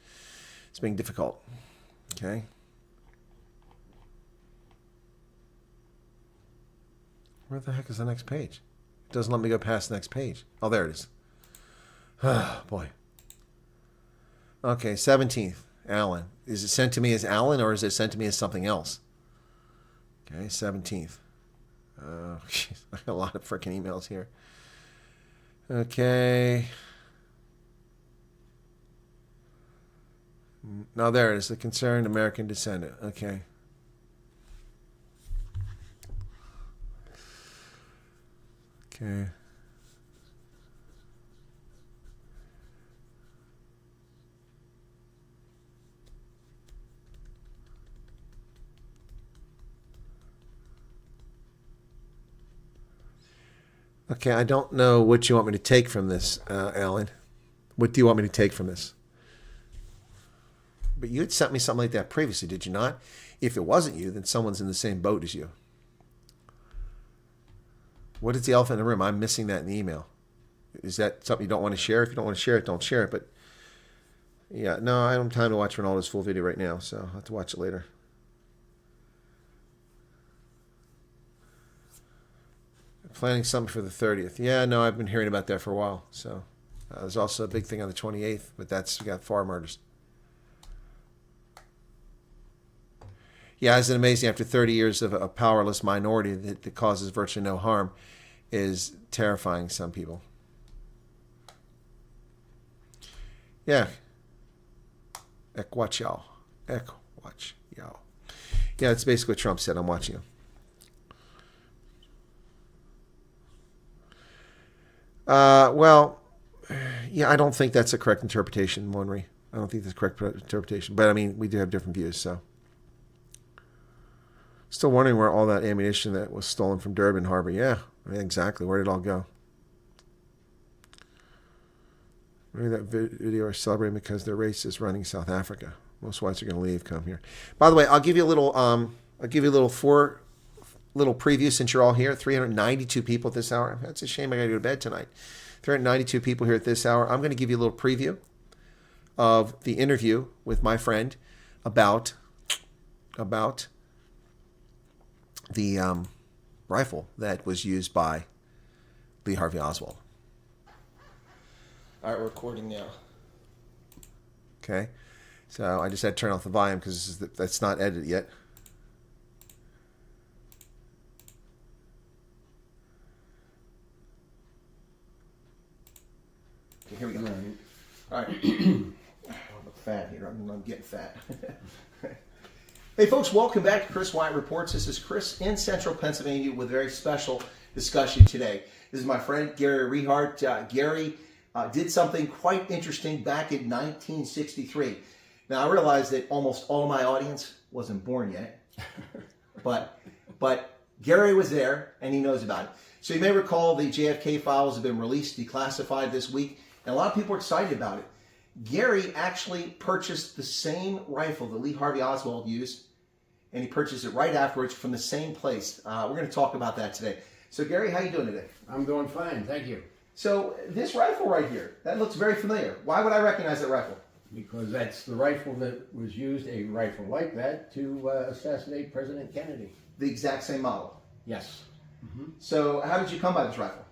It's being difficult. Okay. Where the heck is the next page? It doesn't let me go past the next page. Oh, there it is. Oh, boy. Okay, 17th. Alan. Is it sent to me as Alan or is it sent to me as something else? Okay, 17th. Oh, geez, I got a lot of freaking emails here. Okay. No, there it is. The concerned American descendant. Okay. Okay. Okay, I don't know what you want me to take from this, Alan. What do you want me to take from this? But you had sent me something like that previously, did you not? If it wasn't you, then someone's in the same boat as you. What is the elephant in the room? I'm missing that in the email. Is that something you don't want to share? If you don't want to share it, don't share it. But yeah, no, I don't have time to watch Ronaldo's full video right now, so I'll have to watch it later. Planning something for the 30th. Yeah, no, I've been hearing about that for a while. So there's also a big thing on the 28th, but we got farm murders. Yeah, isn't it amazing? After 30 years of a powerless minority that causes virtually no harm is terrifying some people. Yeah. Ek watch y'all. Ek watch y'all. Yeah, that's basically what Trump said. I'm watching you. Well, yeah, I don't think that's a correct interpretation, Monry. I don't think that's a correct interpretation. But, I mean, we do have different views, so. Still wondering where all that ammunition that was stolen from Durban Harbor. Yeah, exactly. Where did it all go? Maybe that video are celebrating because their race is running South Africa. Most whites are going to leave. Come here. By the way, I'll give you a little. Four little preview since you're all here. 392 people at this hour. That's a shame. I got to go to bed tonight. 392 people here at this hour. I'm going to give you a little preview of the interview with my friend about the rifle that was used by Lee Harvey Oswald. All right, we're recording now. Okay, so I just had to turn off the volume because that's not edited yet. Okay, here we go. All right. I look fat here. I'm getting fat. Hey, folks, welcome back to Chris Wyatt Reports. This is Chris in Central Pennsylvania with a very special discussion today. This is my friend Gary Rehart. Gary did something quite interesting back in 1963. Now, I realize that almost all of my audience wasn't born yet, but Gary was there, and he knows about it. So you may recall the JFK files have been released, declassified this week, and a lot of people are excited about it. Gary actually purchased the same rifle that Lee Harvey Oswald used, and he purchased it right afterwards from the same place. We're going to talk about that today. So Gary, how you doing today? I'm doing fine, thank you. So this rifle right here, that looks very familiar. Why would I recognize that rifle? Because that's the rifle that was used, a rifle like that, to assassinate President Kennedy. The exact same model. Yes. So how did you come by this rifle?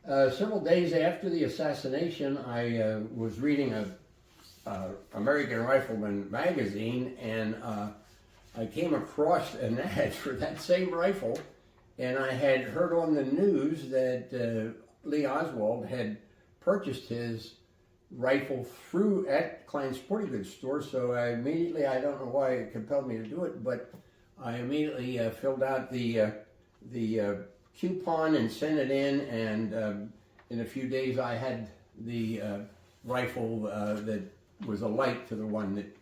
Several days after the assassination, I was reading a American Rifleman magazine, and I came across an ad for that same rifle, and I had heard on the news that Lee Oswald had purchased his rifle through at Klein's Sporting Goods store, so I immediately, I don't know why it compelled me to do it, but I immediately filled out the coupon and sent it in, and in a few days I had the rifle that was alike to the one that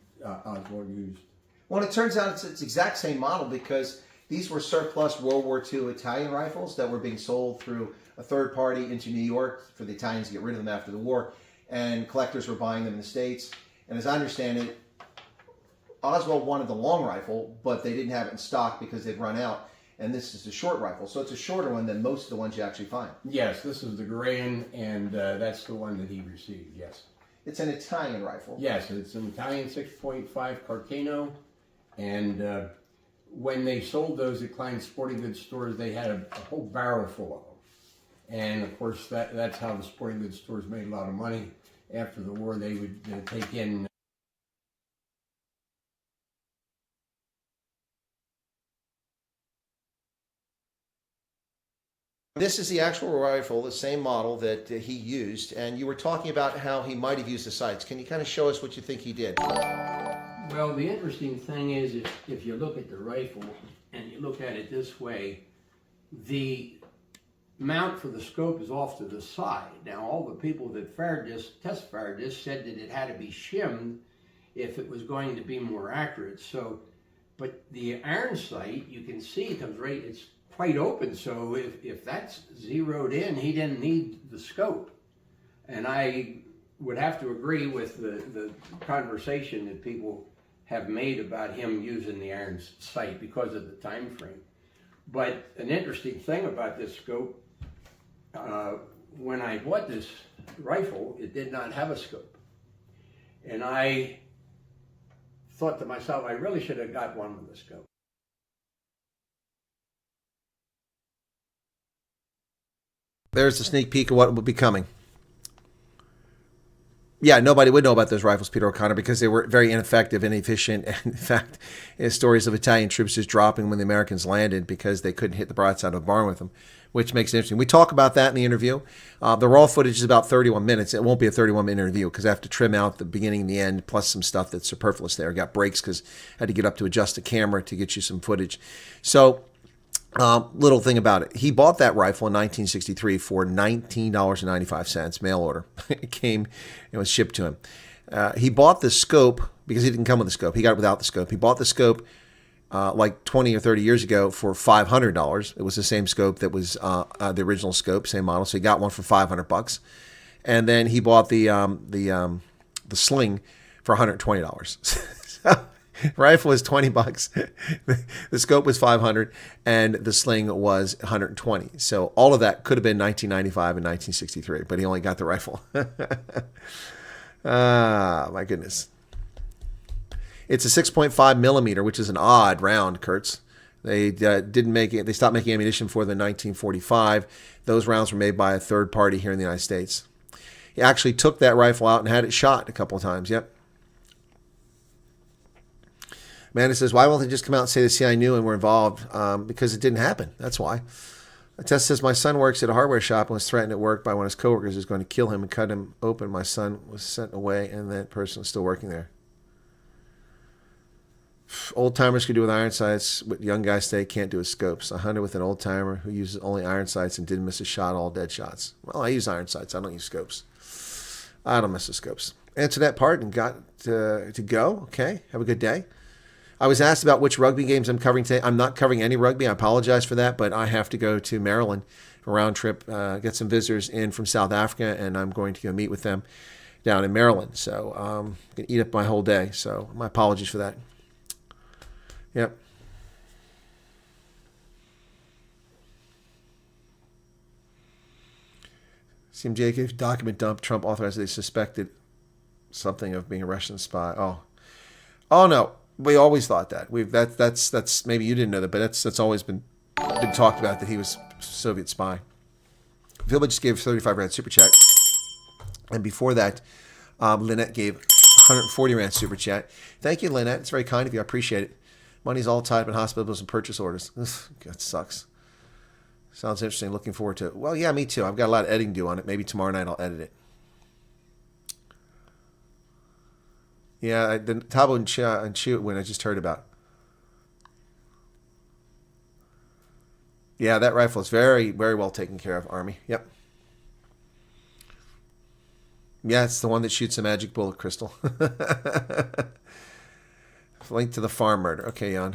Oswald used. Well, it turns out it's the exact same model because these were surplus World War II Italian rifles that were being sold through a third party into New York for the Italians to get rid of them after the war, and collectors were buying them in the States. And as I understand it, Oswald wanted the long rifle, but they didn't have it in stock because they'd run out. And this is the short rifle, so it's a shorter one than most of the ones you actually find. Yes, this is the Garayan, and that's the one that he received, yes. It's an Italian rifle. Yes, it's an Italian 6.5 Carcano, and when they sold those at Klein's Sporting Goods stores, they had a whole barrel full of them. And of course, that's how the sporting goods stores made a lot of money. After the war, they would take in This is the actual rifle, the same model that he used, and you were talking about how he might have used the sights. Can you kind of show us what you think he did? Well, the interesting thing is, if you look at the rifle and you look at it this way, the mount for the scope is off to the side. Now, all the people that test fired this, said that it had to be shimmed if it was going to be more accurate. So, but the iron sight, you can see it comes right, it's quite open. So if that's zeroed in, he didn't need the scope. And I would have to agree with the conversation that people have made about him using the iron sight because of the time frame. But an interesting thing about this scope, when I bought this rifle, it did not have a scope. And I thought to myself, I really should have got one with a scope. There's a sneak peek of what will be coming. Yeah, nobody would know about those rifles, Peter O'Connor, because they were very ineffective, inefficient. And in fact, there's stories of Italian troops just dropping when the Americans landed because they couldn't hit the broadside of a barn with them, which makes it interesting. We talk about that in the interview. The raw footage is about 31 minutes. It won't be a 31-minute interview because I have to trim out the beginning and the end, plus some stuff that's superfluous there. I got breaks because I had to get up to adjust the camera to get you some footage. So, little thing about it. He bought that rifle in 1963 for $19.95, mail order. It was shipped to him. He bought the scope because he didn't come with the scope. He got it without the scope. He bought the scope like 20 or 30 years ago for $500. It was the same scope that was the original scope, same model. So he got one for $500. And then he bought the sling for $120. Rifle was $20. The scope was $500, and the sling was $120. So all of that could have been 1995 and 1963, but he only got the rifle. Ah, my goodness. It's a 6.5 millimeter, which is an odd round, Kurtz. They didn't make it. They stopped making ammunition for the 1945. Those rounds were made by a third party here in the United States. He actually took that rifle out and had it shot a couple of times. Yep. Amanda says, why won't they just come out and say the CIA knew and were involved? Because it didn't happen. That's why. Tess says, my son works at a hardware shop and was threatened at work by one of his coworkers who's going to kill him and cut him open. My son was sent away, and that person was still working there. Old timers could do with iron sights what young guys today can't do with scopes. A hunter with an old timer who uses only iron sights and didn't miss a shot, all dead shots. Well, I use iron sights. I don't use scopes. I don't mess with scopes. Answer that part and got to go. Okay. Have a good day. I was asked about which rugby games I'm covering today. I'm not covering any rugby. I apologize for that, but I have to go to Maryland for a round trip, get some visitors in from South Africa, and I'm going to go meet with them down in Maryland. So I'm going to eat up my whole day. So my apologies for that. Yep. CMJK document dump. Trump authorized they suspected something of being a Russian spy. Oh no. We always thought that. That's maybe you didn't know that, but that's always been talked about, that he was a Soviet spy. Vilma just gave 35 Rand super chat, and before that, Lynette gave 140 Rand super chat. Thank you, Lynette. It's very kind of you. I appreciate it. Money's all tied up in hospitals and purchase orders. That sucks. Sounds interesting. Looking forward to it. Well, yeah, me too. I've got a lot of editing to do on it. Maybe tomorrow night I'll edit it. Yeah, the Tabo and Chew when I just heard about. Yeah, that rifle is very, very well taken care of, Army. Yep. Yeah, it's the one that shoots a magic bullet crystal. Link to the farm murder. Okay, Jan.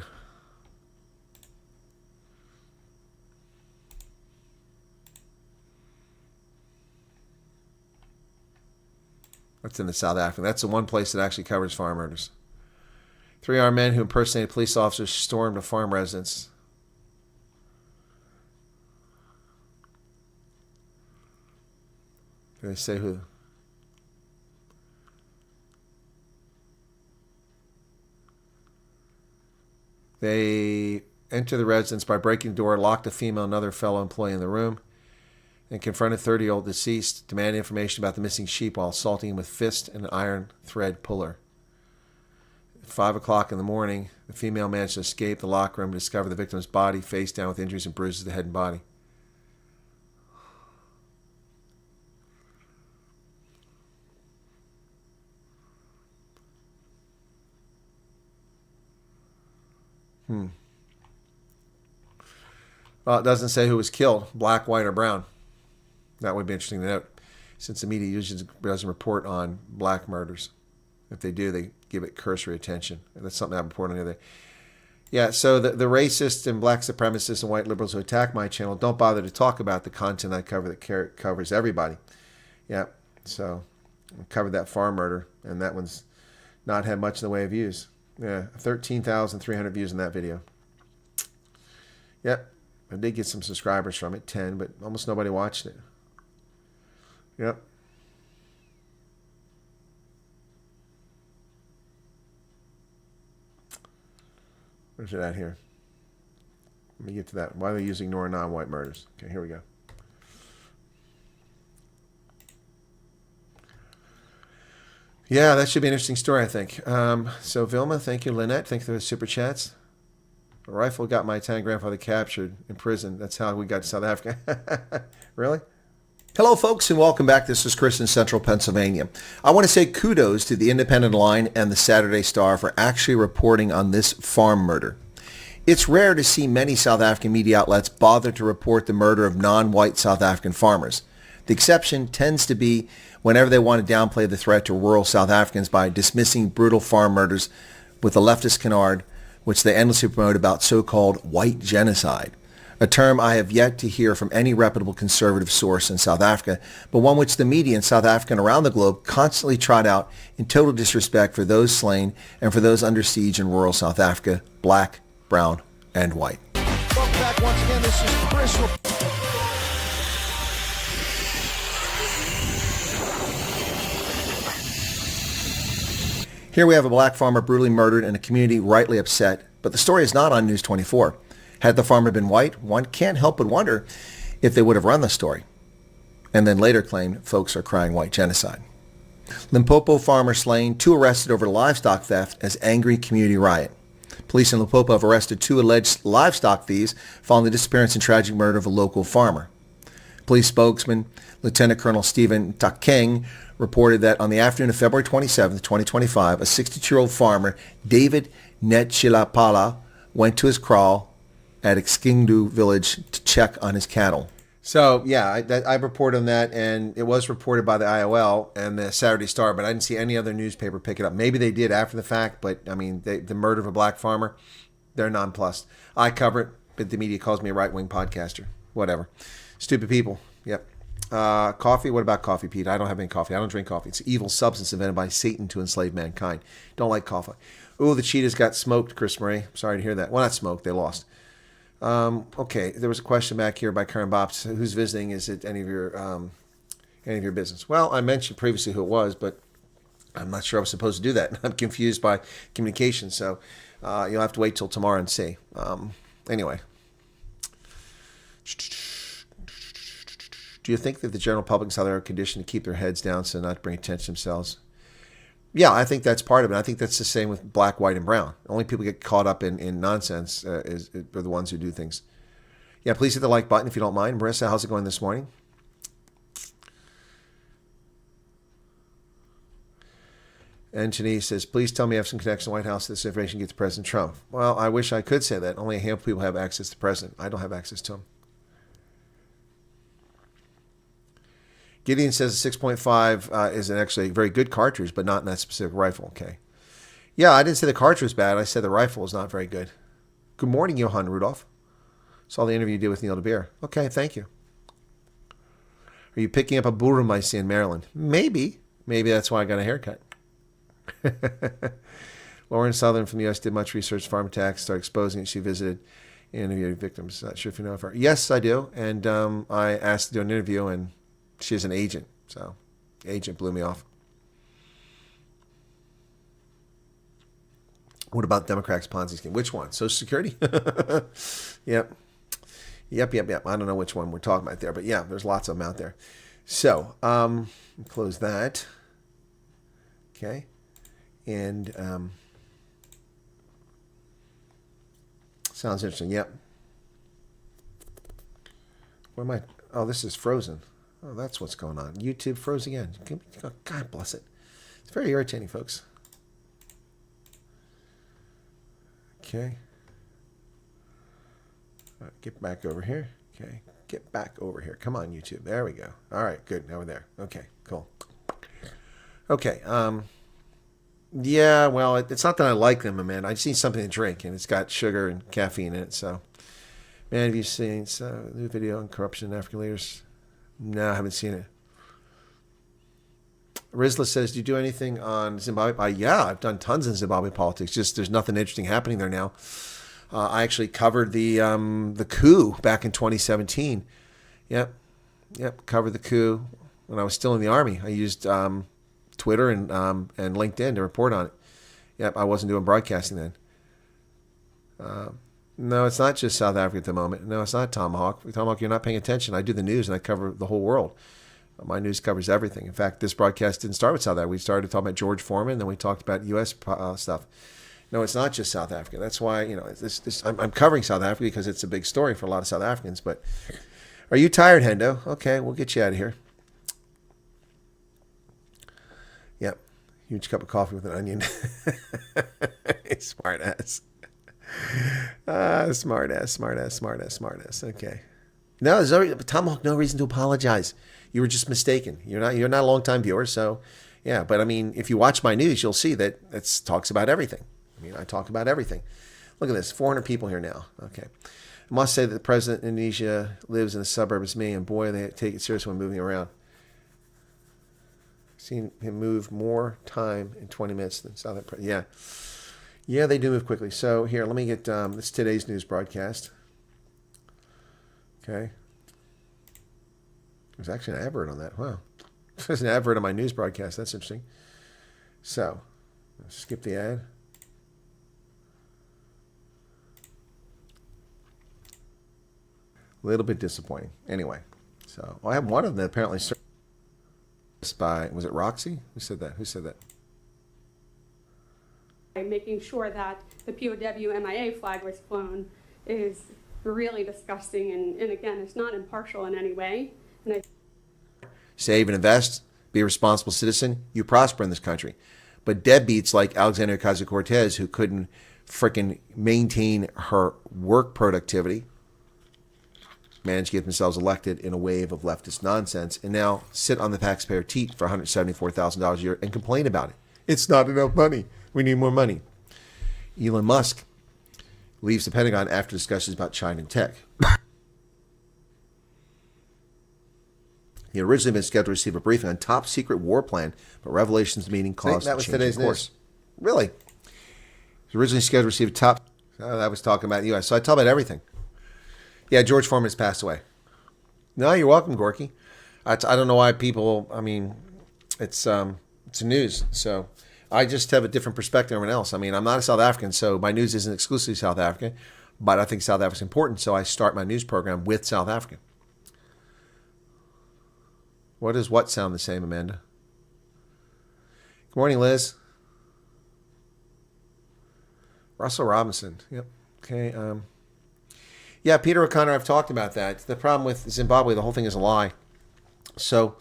That's in the South Africa. That's the one place that actually covers farm murders. 3 armed men who impersonated police officers stormed a farm residence. Did they say who? They entered the residence by breaking the door, locked a female and another fellow employee in the room, and confronted 30-year-old deceased, demanding information about the missing sheep while assaulting him with fist and an iron thread puller. At 5 o'clock in the morning, the female managed to escape the locker room and discover the victim's body face down with injuries and bruises to the head and body. Well, it doesn't say who was killed, black, white, or brown. That would be interesting to note, since the media usually doesn't report on black murders. If they do, they give it cursory attention. That's something I report on the other. Yeah, so the racists and black supremacists and white liberals who attack my channel don't bother to talk about the content I cover that covers everybody. Yeah, so I covered that farm murder, and that one's not had much in the way of views. Yeah, 13,300 views in that video. Yep, I did get some subscribers from it, 10, but almost nobody watched it. Yep. Where's it at here? Let me get to that. Why are they using ignore non-white murders? Okay, here we go. Yeah, that should be an interesting story, I think. So Vilma, thank you. Lynette, thank you for the super chats. A rifle got my Italian grandfather captured in prison. That's how we got to South Africa. Really? Hello, folks, and welcome back. This is Chris in Central Pennsylvania. I want to say kudos to the Independent Line and the Saturday Star for actually reporting on this farm murder. It's rare to see many South African media outlets bother to report the murder of non-white South African farmers. The exception tends to be whenever they want to downplay the threat to rural South Africans by dismissing brutal farm murders with a leftist canard, which they endlessly promote about so-called white genocide, a term I have yet to hear from any reputable conservative source in South Africa, but one which the media in South Africa and around the globe constantly trot out in total disrespect for those slain and for those under siege in rural South Africa, black, brown, and white. Welcome back once again. This is Chris. Here we have a black farmer brutally murdered and a community rightly upset, but the story is not on News 24. Had the farmer been white, one can't help but wonder if they would have run the story, and then later claimed folks are crying white genocide. Limpopo farmer slain, 2 arrested over livestock theft as angry community riot. Police in Limpopo have arrested 2 alleged livestock thieves following the disappearance and tragic murder of a local farmer. Police spokesman Lieutenant Colonel Stephen Takeng reported that on the afternoon of February 27, 2025, a 62-year-old farmer, David Netchilapala, went to his kraal at Xkindu village to check on his cattle. So, yeah, I reported on that, and it was reported by the IOL and the Saturday Star, but I didn't see any other newspaper pick it up. Maybe they did after the fact, but, I mean, the murder of a black farmer, they're nonplussed. I cover it, but the media calls me a right-wing podcaster. Whatever. Stupid people. Yep. Coffee? What about coffee, Pete? I don't have any coffee. I don't drink coffee. It's an evil substance invented by Satan to enslave mankind. Don't like coffee. Ooh, the Cheetahs got smoked, Chris Murray. Sorry to hear that. Well, not smoked. They lost. Okay, there was a question back here by Karen Bops. Who's visiting? Is it any of your business? Well, I mentioned previously who it was, but I'm not sure I was supposed to do that. I'm confused by communication, so you'll have to wait till tomorrow and see. Anyway. Do you think that the general public in South Africa are conditioned to keep their heads down so not to bring attention to themselves? Yeah, I think that's part of it. I think that's the same with black, white, and brown. Only people get caught up in nonsense are the ones who do things. Yeah, please hit the like button if you don't mind. Marissa, how's it going this morning? And Janice says, please tell me I have some connection to the White House so this information gets to President Trump. Well, I wish I could say that. Only a handful of people have access to the President. I don't have access to him. Gideon says a 6.5 is actually a very good cartridge, but not in that specific rifle. Okay. Yeah, I didn't say the cartridge was bad. I said the rifle is not very good. Good morning, Johann Rudolph. Saw the interview you did with Neil DeBeer. Okay, thank you. Are you picking up a Burmese in Maryland? Maybe. Maybe that's why I got a haircut. Lauren Southern from the U.S. did much research, farm attacks, started exposing it. She visited and interviewed victims. Not sure if you know of her. Yes, I do. And I asked to do an interview, and she's an agent, so the agent blew me off. What about Democrats' Ponzi scheme? Which one? Social Security? Yep. I don't know which one we're talking about there, but yeah, there's lots of them out there. So, close that. Okay. And sounds interesting. Yep. Where am I? Oh, this is frozen. Oh, that's what's going on. YouTube froze again. God bless it. It's very irritating, folks. Okay. All right, get back over here. Okay. Get back over here. Come on, YouTube. There we go. All right, good. Now we're there. Okay, cool. Okay. Yeah, well, it's not that I like them, man. I just need something to drink, and it's got sugar and caffeine in it. So, man, have you seen a new video on corruption in African leaders? No, I haven't seen it. Rizla says, do you do anything on Zimbabwe? Yeah, I've done tons in Zimbabwe politics. Just there's nothing interesting happening there now. I actually covered the coup back in 2017. Yep, covered the coup when I was still in the Army. I used Twitter and LinkedIn to report on it. Yep, I wasn't doing broadcasting then. No, it's not just South Africa at the moment. No, it's not Tomahawk. Tomahawk, you're not paying attention. I do the news and I cover the whole world. My news covers everything. In fact, this broadcast didn't start with South Africa. We started talking about George Foreman, then we talked about U.S. Stuff. No, it's not just South Africa. That's why, I'm covering South Africa because it's a big story for a lot of South Africans. But are you tired, Hendo? Okay, we'll get you out of here. Yep. Huge cup of coffee with an onion. Smart ass. Smart ass. Okay. No, there's already, Tomahawk, no reason to apologize. You were just mistaken. You're not a long-time viewer, so yeah. But I mean, if you watch my news, you'll see that it talks about everything. I mean, I talk about everything. Look at this, 400 people here now. Okay. I must say that the president of Indonesia lives in a suburb as me, and boy, they take it seriously when moving around. Seen him move more time in 20 minutes than South Africa. Yeah. Yeah, they do move quickly. So here, let me get this today's news broadcast. Okay. There's actually an advert on that. Wow. There's an advert on my news broadcast. That's interesting. So, skip the ad. A little bit disappointing. Anyway, so I have one of them that apparently by, was it Roxy? Who said that? Making sure that the POW MIA flag was flown is really disgusting, and again, it's not impartial in any way. And Save and invest, be a responsible citizen, you prosper in this country. But deadbeats like Alexandria Ocasio-Cortez, who couldn't frickin' maintain her work productivity, managed to get themselves elected in a wave of leftist nonsense, and now sit on the taxpayer teat for $174,000 a year and complain about it. It's not enough money. We need more money. Elon Musk leaves the Pentagon after discussions about China and tech. He had originally been scheduled to receive a briefing on top secret war plan, but revelations of the meeting caused that was change today's in course. News. Really? He was originally scheduled to receive a top. That was talking about the U.S. So I talk about everything. Yeah, George Foreman has passed away. No, you're welcome, Gorky. I don't know why people. I mean, it's news, so I just have a different perspective than everyone else. I mean, I'm not a South African, so my news isn't exclusively South African, but I think South Africa's important, so I start my news program with South Africa. Does what sound the same, Amanda? Good morning, Liz. Russell Robinson. Yep. Okay. Yeah, Peter O'Connor, I've talked about that. The problem with Zimbabwe, the whole thing is a lie. So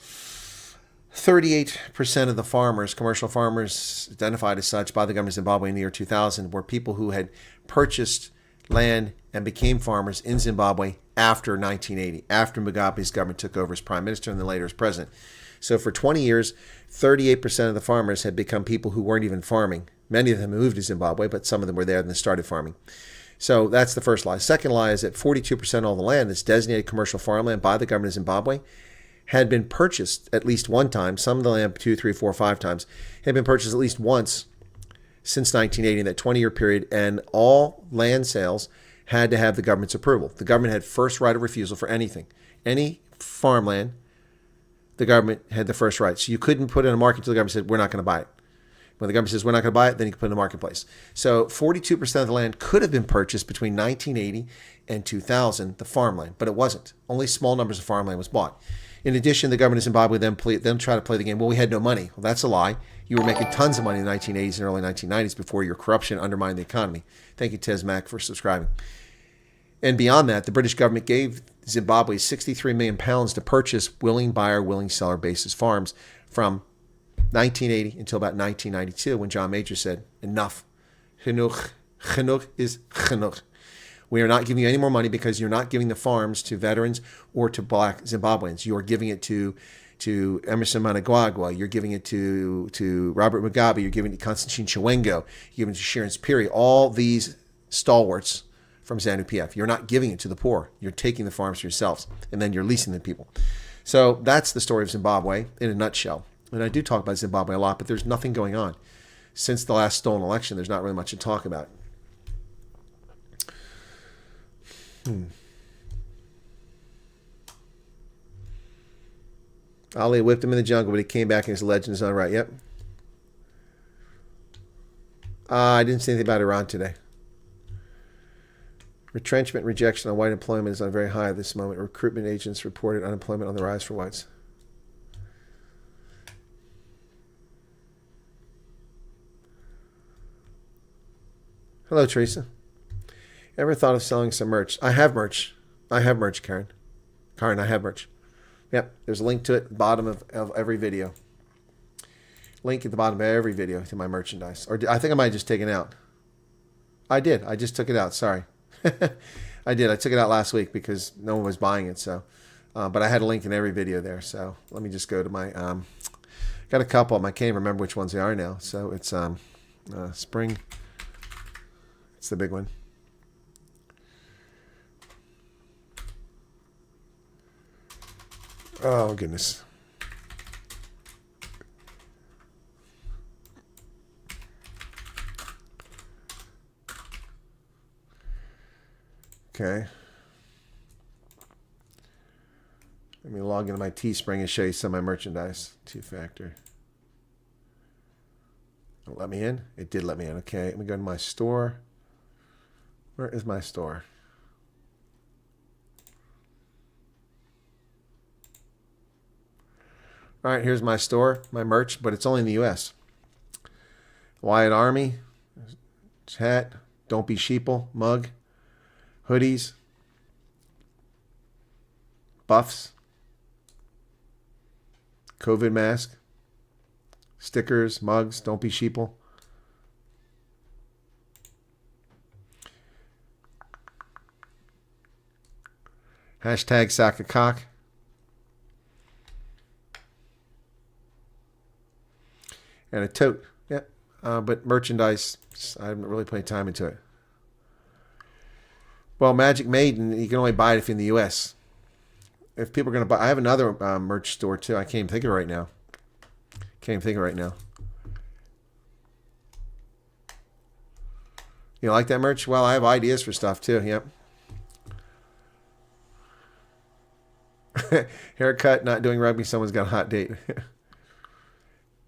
38% of the farmers, commercial farmers identified as such by the government of Zimbabwe in the year 2000, were people who had purchased land and became farmers in Zimbabwe after 1980, after Mugabe's government took over as prime minister and then later as president. So for 20 years, 38% of the farmers had become people who weren't even farming. Many of them moved to Zimbabwe, but some of them were there and then started farming. So that's the first lie. Second lie is that 42% of all the land that's designated commercial farmland by the government of Zimbabwe had been purchased at least one time. Some of the land, 2, 3, 4, 5 times, had been purchased at least once since 1980, in that 20-year period, and all land sales had to have the government's approval. The government had first right of refusal for anything. Any farmland, the government had the first right. So you couldn't put it in a market until the government said, we're not going to buy it. When the government says, we're not going to buy it, then you can put it in the marketplace. So 42% of the land could have been purchased between 1980 and 2000, the farmland, but it wasn't. Only small numbers of farmland was bought. In addition, the government of Zimbabwe then tried to play the game, well, we had no money. Well, that's a lie. You were making tons of money in the 1980s and early 1990s before your corruption undermined the economy. Thank you, Tez Mack, for subscribing. And beyond that, the British government gave Zimbabwe 63 million pounds to purchase willing buyer, willing seller basis farms from 1980 until about 1992, when John Major said, enough. Genoeg is genoeg. We are not giving you any more money because you're not giving the farms to veterans or to black Zimbabweans. You are giving it to Emerson Mnangagwa. You're giving it to Robert Mugabe. You're giving it to Constantine Chiwengo. You're giving it to Sharon Spiri. All these stalwarts from ZANU-PF. You're not giving it to the poor. You're taking the farms for yourselves, and then you're leasing the people. So that's the story of Zimbabwe in a nutshell. And I do talk about Zimbabwe a lot, but there's nothing going on. Since the last stolen election, there's not really much to talk about. Ali whipped him in the jungle, but he came back and his legend is all right. Yep. I didn't say anything about Iran today. Retrenchment rejection on white employment is on very high at this moment. Recruitment agents reported unemployment on the rise for whites. Hello, Teresa. Ever thought of selling some merch? I have merch. Karen. Karen, I have merch. Yep, there's a link to it at the bottom of every video. Link at the bottom of every video to my merchandise. Or I think I might have just taken it out. I did. I just took it out. Sorry. I did. I took it out last week because no one was buying it. So, but I had a link in every video there. So let me just go to my. Got a couple of them. I can't even remember which ones they are now. So it's spring. It's the big one. Oh goodness. Okay. Let me log into my Teespring and show you some of my merchandise. Two-factor. Don't let me in? It did let me in. Okay, let me go to my store. Where is my store? All right, here's my store, my merch, but it's only in the U.S. Wyatt Army, hat, Don't Be Sheeple, mug, hoodies, buffs, COVID mask, stickers, mugs, Don't Be Sheeple. Hashtag sack of cock. And a tote. Yeah. But merchandise, I haven't really put any time into it. Well, Magic Maiden, you can only buy it if you're in the U.S. If people are going to buy, I have another merch store too. I can't even think of it right now. You like that merch? Well, I have ideas for stuff too. Yep. Haircut, not doing rugby, someone's got a hot date.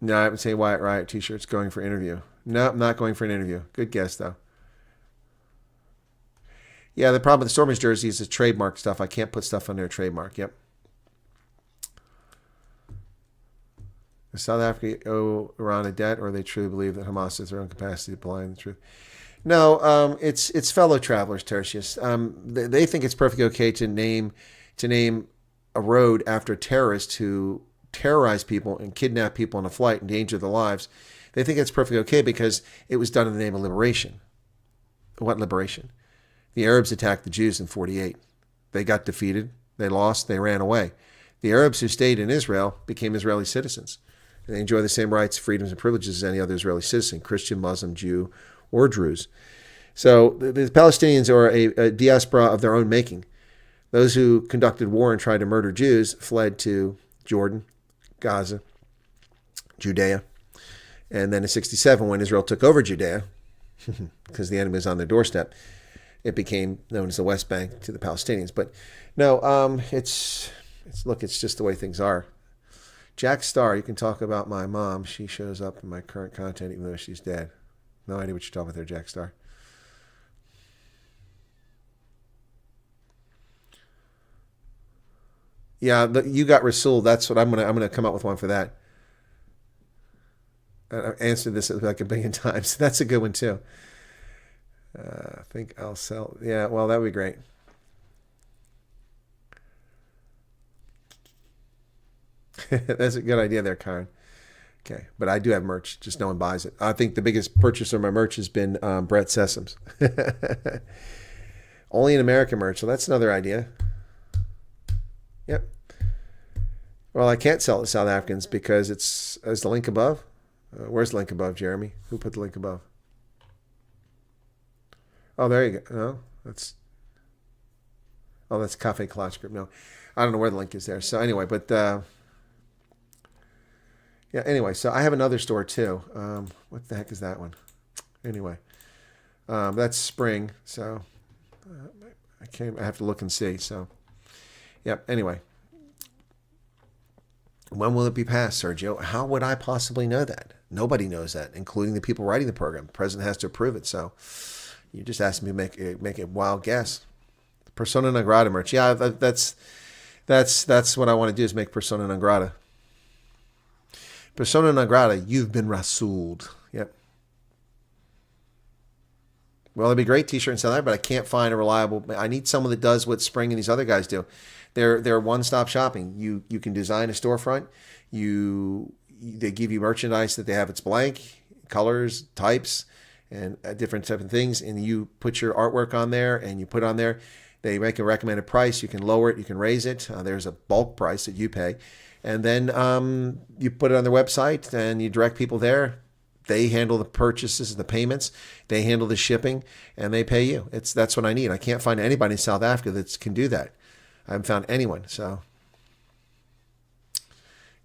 No, I haven't seen Wyatt Riot t-shirts going for interview. No, I'm not going for an interview. Good guess, though. Yeah, the problem with the Stormers jersey is the trademark stuff. I can't put stuff on their trademark. Yep. Does South Africa owe Iran a debt, or they truly believe that Hamas has their own capacity to belie the truth? No, it's fellow travelers, Tertius. They think it's perfectly okay to name a road after terrorists who terrorize people and kidnap people on a flight, endanger their lives. They think it's perfectly okay because it was done in the name of liberation. What liberation? The Arabs attacked the Jews in 48. They got defeated. They lost. They ran away. The Arabs who stayed in Israel became Israeli citizens. And they enjoy the same rights, freedoms, and privileges as any other Israeli citizen, Christian, Muslim, Jew, or Druze. So the Palestinians are a diaspora of their own making. Those who conducted war and tried to murder Jews fled to Jordan, Gaza, Judea. And then in 67, when Israel took over Judea, because the enemy was on their doorstep, it became known as the West Bank to the Palestinians. But no, it's just the way things are. Jack Starr, you can talk about my mom. She shows up in my current content even though she's dead. No idea what you're talking about there, Jack Starr. Yeah, you got Rasul. That's what I'm gonna come up with one for that. I've answered this like a billion times. That's a good one too. I think I'll sell. Yeah, well, that would be great. That's a good idea there, Karen. Okay, but I do have merch. Just no one buys it. I think the biggest purchaser of my merch has been Brett Sessoms. Only in American merch. So that's another idea. Yep. Well, I can't sell it to South Africans because is the link above? Where's the link above, Jeremy? Who put the link above? Oh, there you go. No, that's Cafe Clutch Group. No, I don't know where the link is there. So anyway, but yeah. Anyway, so I have another store too. What the heck is that one? Anyway, that's spring. So I have to look and see. So. Yep. Anyway, when will it be passed, Sergio? How would I possibly know that? Nobody knows that, including the people writing the program. The president has to approve it. So you just asked me to make a wild guess. Persona non grata merch. Yeah, that's what I want to do is make persona non grata. Persona non grata. You've been rasuled. Yep. Well, it'd be a great T-shirt in South Africa, but I can't find a reliable. I need someone that does what Spring and these other guys do. They're one-stop shopping. You can design a storefront. They give you merchandise that they have it's blank, colors, types, and different type of things, and you put your artwork on there and you put it on there. They make a recommended price. You can lower it. You can raise it. There's a bulk price that you pay, and then you put it on their website and you direct people there. They handle the purchases, the payments. They handle the shipping, and they pay you. That's what I need. I can't find anybody in South Africa that can do that. I haven't found anyone. So,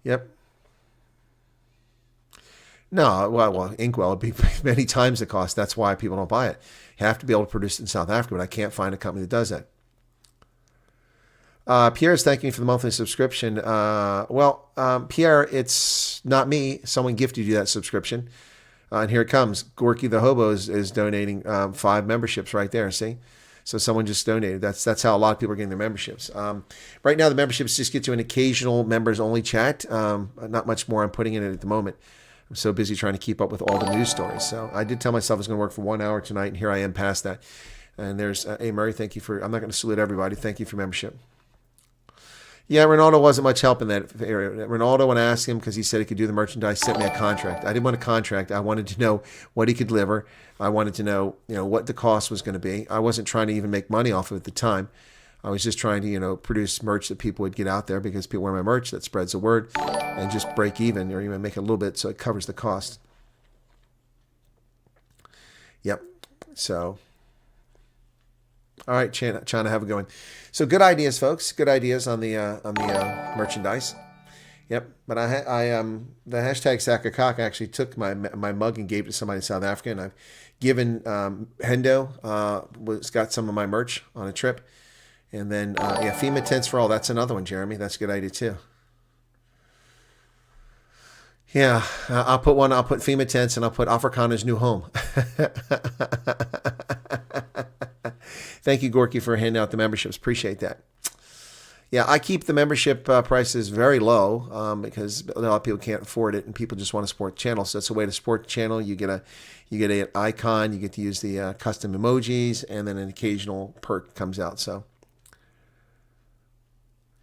yep. No, well, Inkwell would be many times the cost. That's why people don't buy it. You have to be able to produce it in South Africa, but I can't find a company that does that. Pierre is thanking you for the monthly subscription. Pierre, it's not me. Someone gifted you that subscription. And here it comes. Gorky the Hobo is donating 5 memberships right there. See? So someone just donated. That's how a lot of people are getting their memberships. Right now, the memberships just get you an occasional members-only chat. Not much more I'm putting in it at the moment. I'm so busy trying to keep up with all the news stories. So I did tell myself I was going to work for 1 hour tonight, and here I am past that. And there's A. Murray, thank you for, I'm not going to salute everybody. Thank you for membership. Yeah, Ronaldo wasn't much help in that area. Ronaldo, when I asked him, because he said he could do the merchandise, sent me a contract. I didn't want a contract. I wanted to know what he could deliver. I wanted to know, what the cost was going to be. I wasn't trying to even make money off of it at the time. I was just trying to, produce merch that people would get out there because people wear my merch, that spreads the word, and just break even or even make a little bit so it covers the cost. Yep. So, all right, China, have a good one. So good ideas, folks. Good ideas on the merchandise. Yep. But the hashtag Sakakaka actually took my mug and gave it to somebody in South Africa, and I've given Hendo got some of my merch on a trip. And then, FEMA tents for all. That's another one, Jeremy. That's a good idea, too. Yeah, I'll put FEMA tents, and I'll put Africana's new home. Thank you, Gorky, for handing out the memberships. Appreciate that. Yeah, I keep the membership prices very low because a lot of people can't afford it, and people just want to support the channel. So it's a way to support the channel. You get an icon. You get to use the custom emojis, and then an occasional perk comes out. So.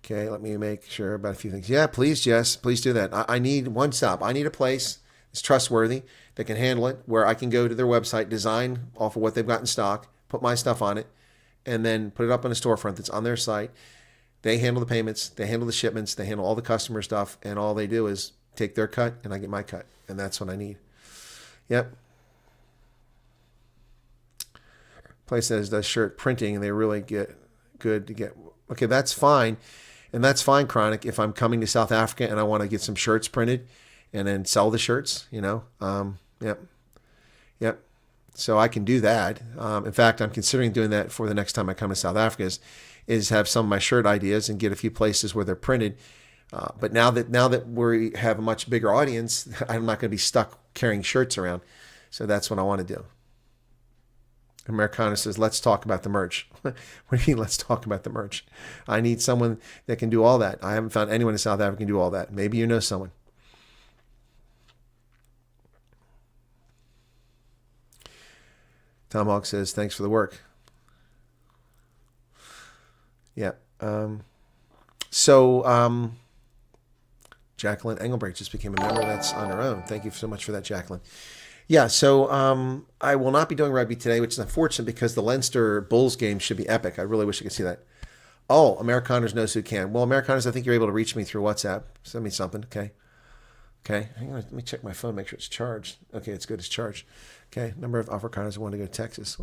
Okay, let me make sure about a few things. Yeah, please, Jess, please do that. I need one stop. I need a place that's trustworthy that can handle it, where I can go to their website, design off of what they've got in stock, put my stuff on it, and then put it up on a storefront that's on their site. They handle the payments, they handle the shipments, they handle all the customer stuff, and all they do is take their cut, and I get my cut, and that's what I need. Yep. Place that does shirt printing, and they really get good to get. Okay, that's fine. And that's fine, Chronic, if I'm coming to South Africa and I want to get some shirts printed and then sell the shirts, Yep. So I can do that. In fact, I'm considering doing that for the next time I come to South Africa is have some of my shirt ideas and get a few places where they're printed. But now that we have a much bigger audience, I'm not going to be stuck carrying shirts around. So that's what I want to do. Americana says, let's talk about the merch. What do you mean, let's talk about the merch? I need someone that can do all that. I haven't found anyone in South Africa can do all that. Maybe you know someone. Tom Hawk says, thanks for the work. Yeah. Jacqueline Engelbrecht just became a member. That's on her own. Thank you so much for that, Jacqueline. Yeah, so I will not be doing rugby today, which is unfortunate because the Leinster Bulls game should be epic. I really wish I could see that. Oh, Americaners knows who can. Well, Americaners, I think you're able to reach me through WhatsApp. Send me something, okay? Okay, hang on, let me check my phone, make sure it's charged. Okay, it's good, it's charged. Okay, number of Afrikaners who want to go to Texas.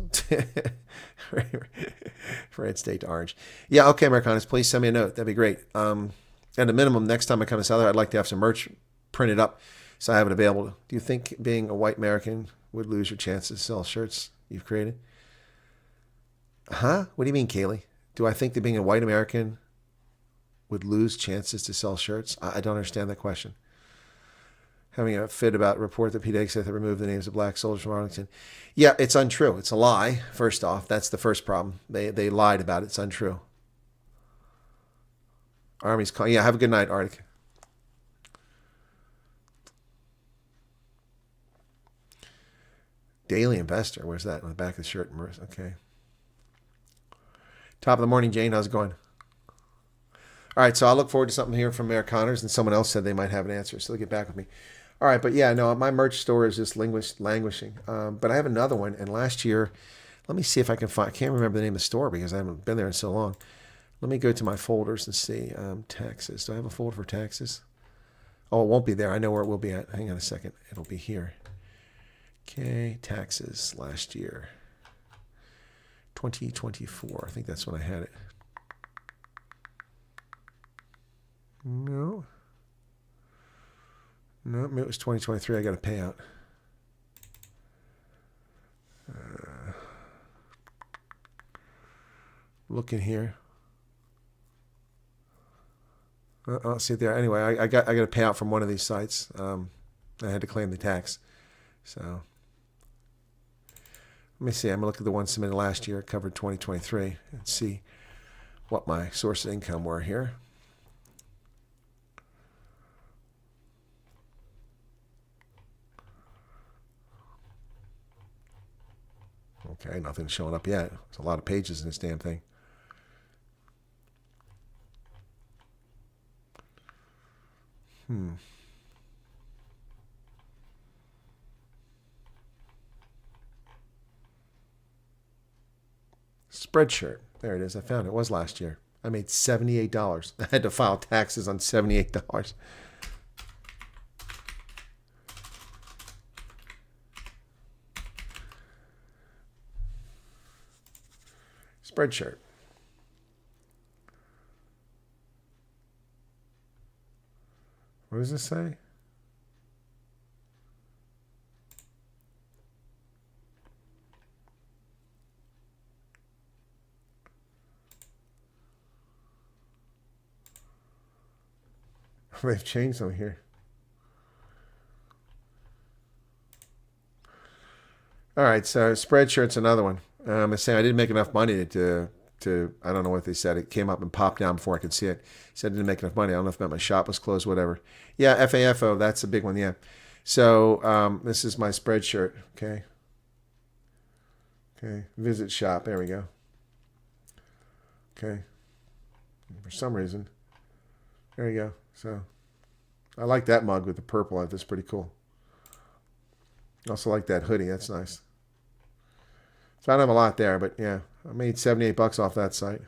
Red State to Orange. Yeah, okay, Americaners, please send me a note. That'd be great. At a minimum, next time I come to South Africa, I'd like to have some merch printed up so I have it available. Do you think being a white American would lose your chances to sell shirts you've created? Huh? What do you mean, Kaylee? Do I think that being a white American would lose chances to sell shirts? I don't understand that question. Having a fit about a report that Pete said that removed the names of black soldiers from Arlington. Yeah, it's untrue. It's a lie, first off. That's the first problem. They lied about it. It's untrue. Army's calling. Yeah, have a good night, Arctic. Daily Investor. Where's that? On the back of the shirt. Okay. Top of the morning, Jane. How's it going? All right, so I'll look forward to something here from Amerikaners, and someone else said they might have an answer, so they'll get back with me. All right, but yeah, no, my merch store is just languishing. But I have another one, and last year, let me see if I can find, I can't remember the name of the store because I haven't been there in so long. Let me go to my folders and see. Taxes. Do I have a folder for taxes? Oh, it won't be there. I know where it will be at. Hang on a second. It'll be here. Okay, taxes last year. 2024. I think that's when I had it. No. No, it was 2023. I got a payout. Looking here. I'll see it there. Anyway, I got a payout from one of these sites. I had to claim the tax. So let me see. I'm gonna look at the one submitted last year. It covered 2023 and see what my source of income were here. Okay, nothing's showing up yet. There's a lot of pages in this damn thing. Spreadshirt. There it is. I found it. It was last year. I made $78. I had to file taxes on $78. Spreadshirt. What does this say? They've changed them here. All right, so Spreadshirt's another one. I'm saying I didn't make enough money to I don't know what they said. It came up and popped down before I could see it. He said I didn't make enough money. I don't know if it meant my shop was closed, whatever. Yeah, FAFO, that's a big one, yeah. So this is my Spreadshirt, okay. Okay, visit shop, there we go. Okay, for some reason. There you go. So I like that mug with the purple on it. That's pretty cool. I also like that hoodie. That's nice. So I don't have a lot there, but yeah, I made $78 off that site.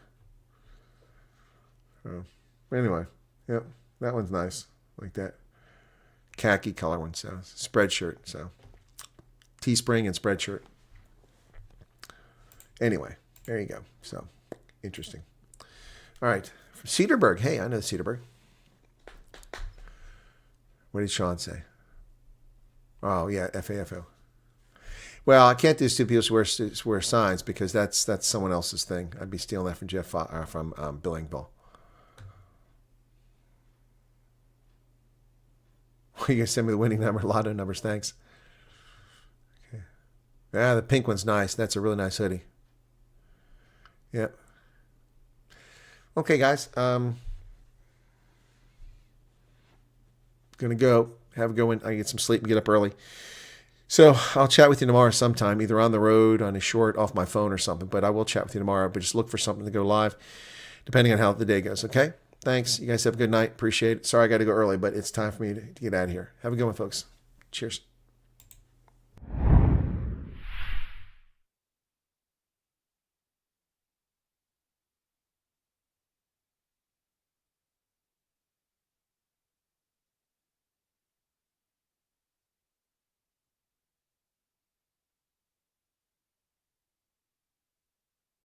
So anyway, yep, that one's nice. Like that khaki color one. So Spreadshirt. So Teespring and Spreadshirt. Anyway, there you go. So interesting. All right, from Cedarburg. Hey, I know Cedarburg. What did Sean say? Oh yeah, FAFO. Well, I can't do stupid people wear signs because that's someone else's thing. I'd be stealing that from from Bill Engvall. You gonna send me the winning number, lotto numbers? Thanks. Okay. Yeah, the pink one's nice. That's a really nice hoodie. Yep. Okay, guys. Gonna go. Have a good one. I get some sleep and get up early. So I'll chat with you tomorrow sometime, either on the road, on a short, off my phone or something. But I will chat with you tomorrow. But just look for something to go live, depending on how the day goes. Okay? Thanks. You guys have a good night. Appreciate it. Sorry I got to go early, but it's time for me to get out of here. Have a good one, folks. Cheers.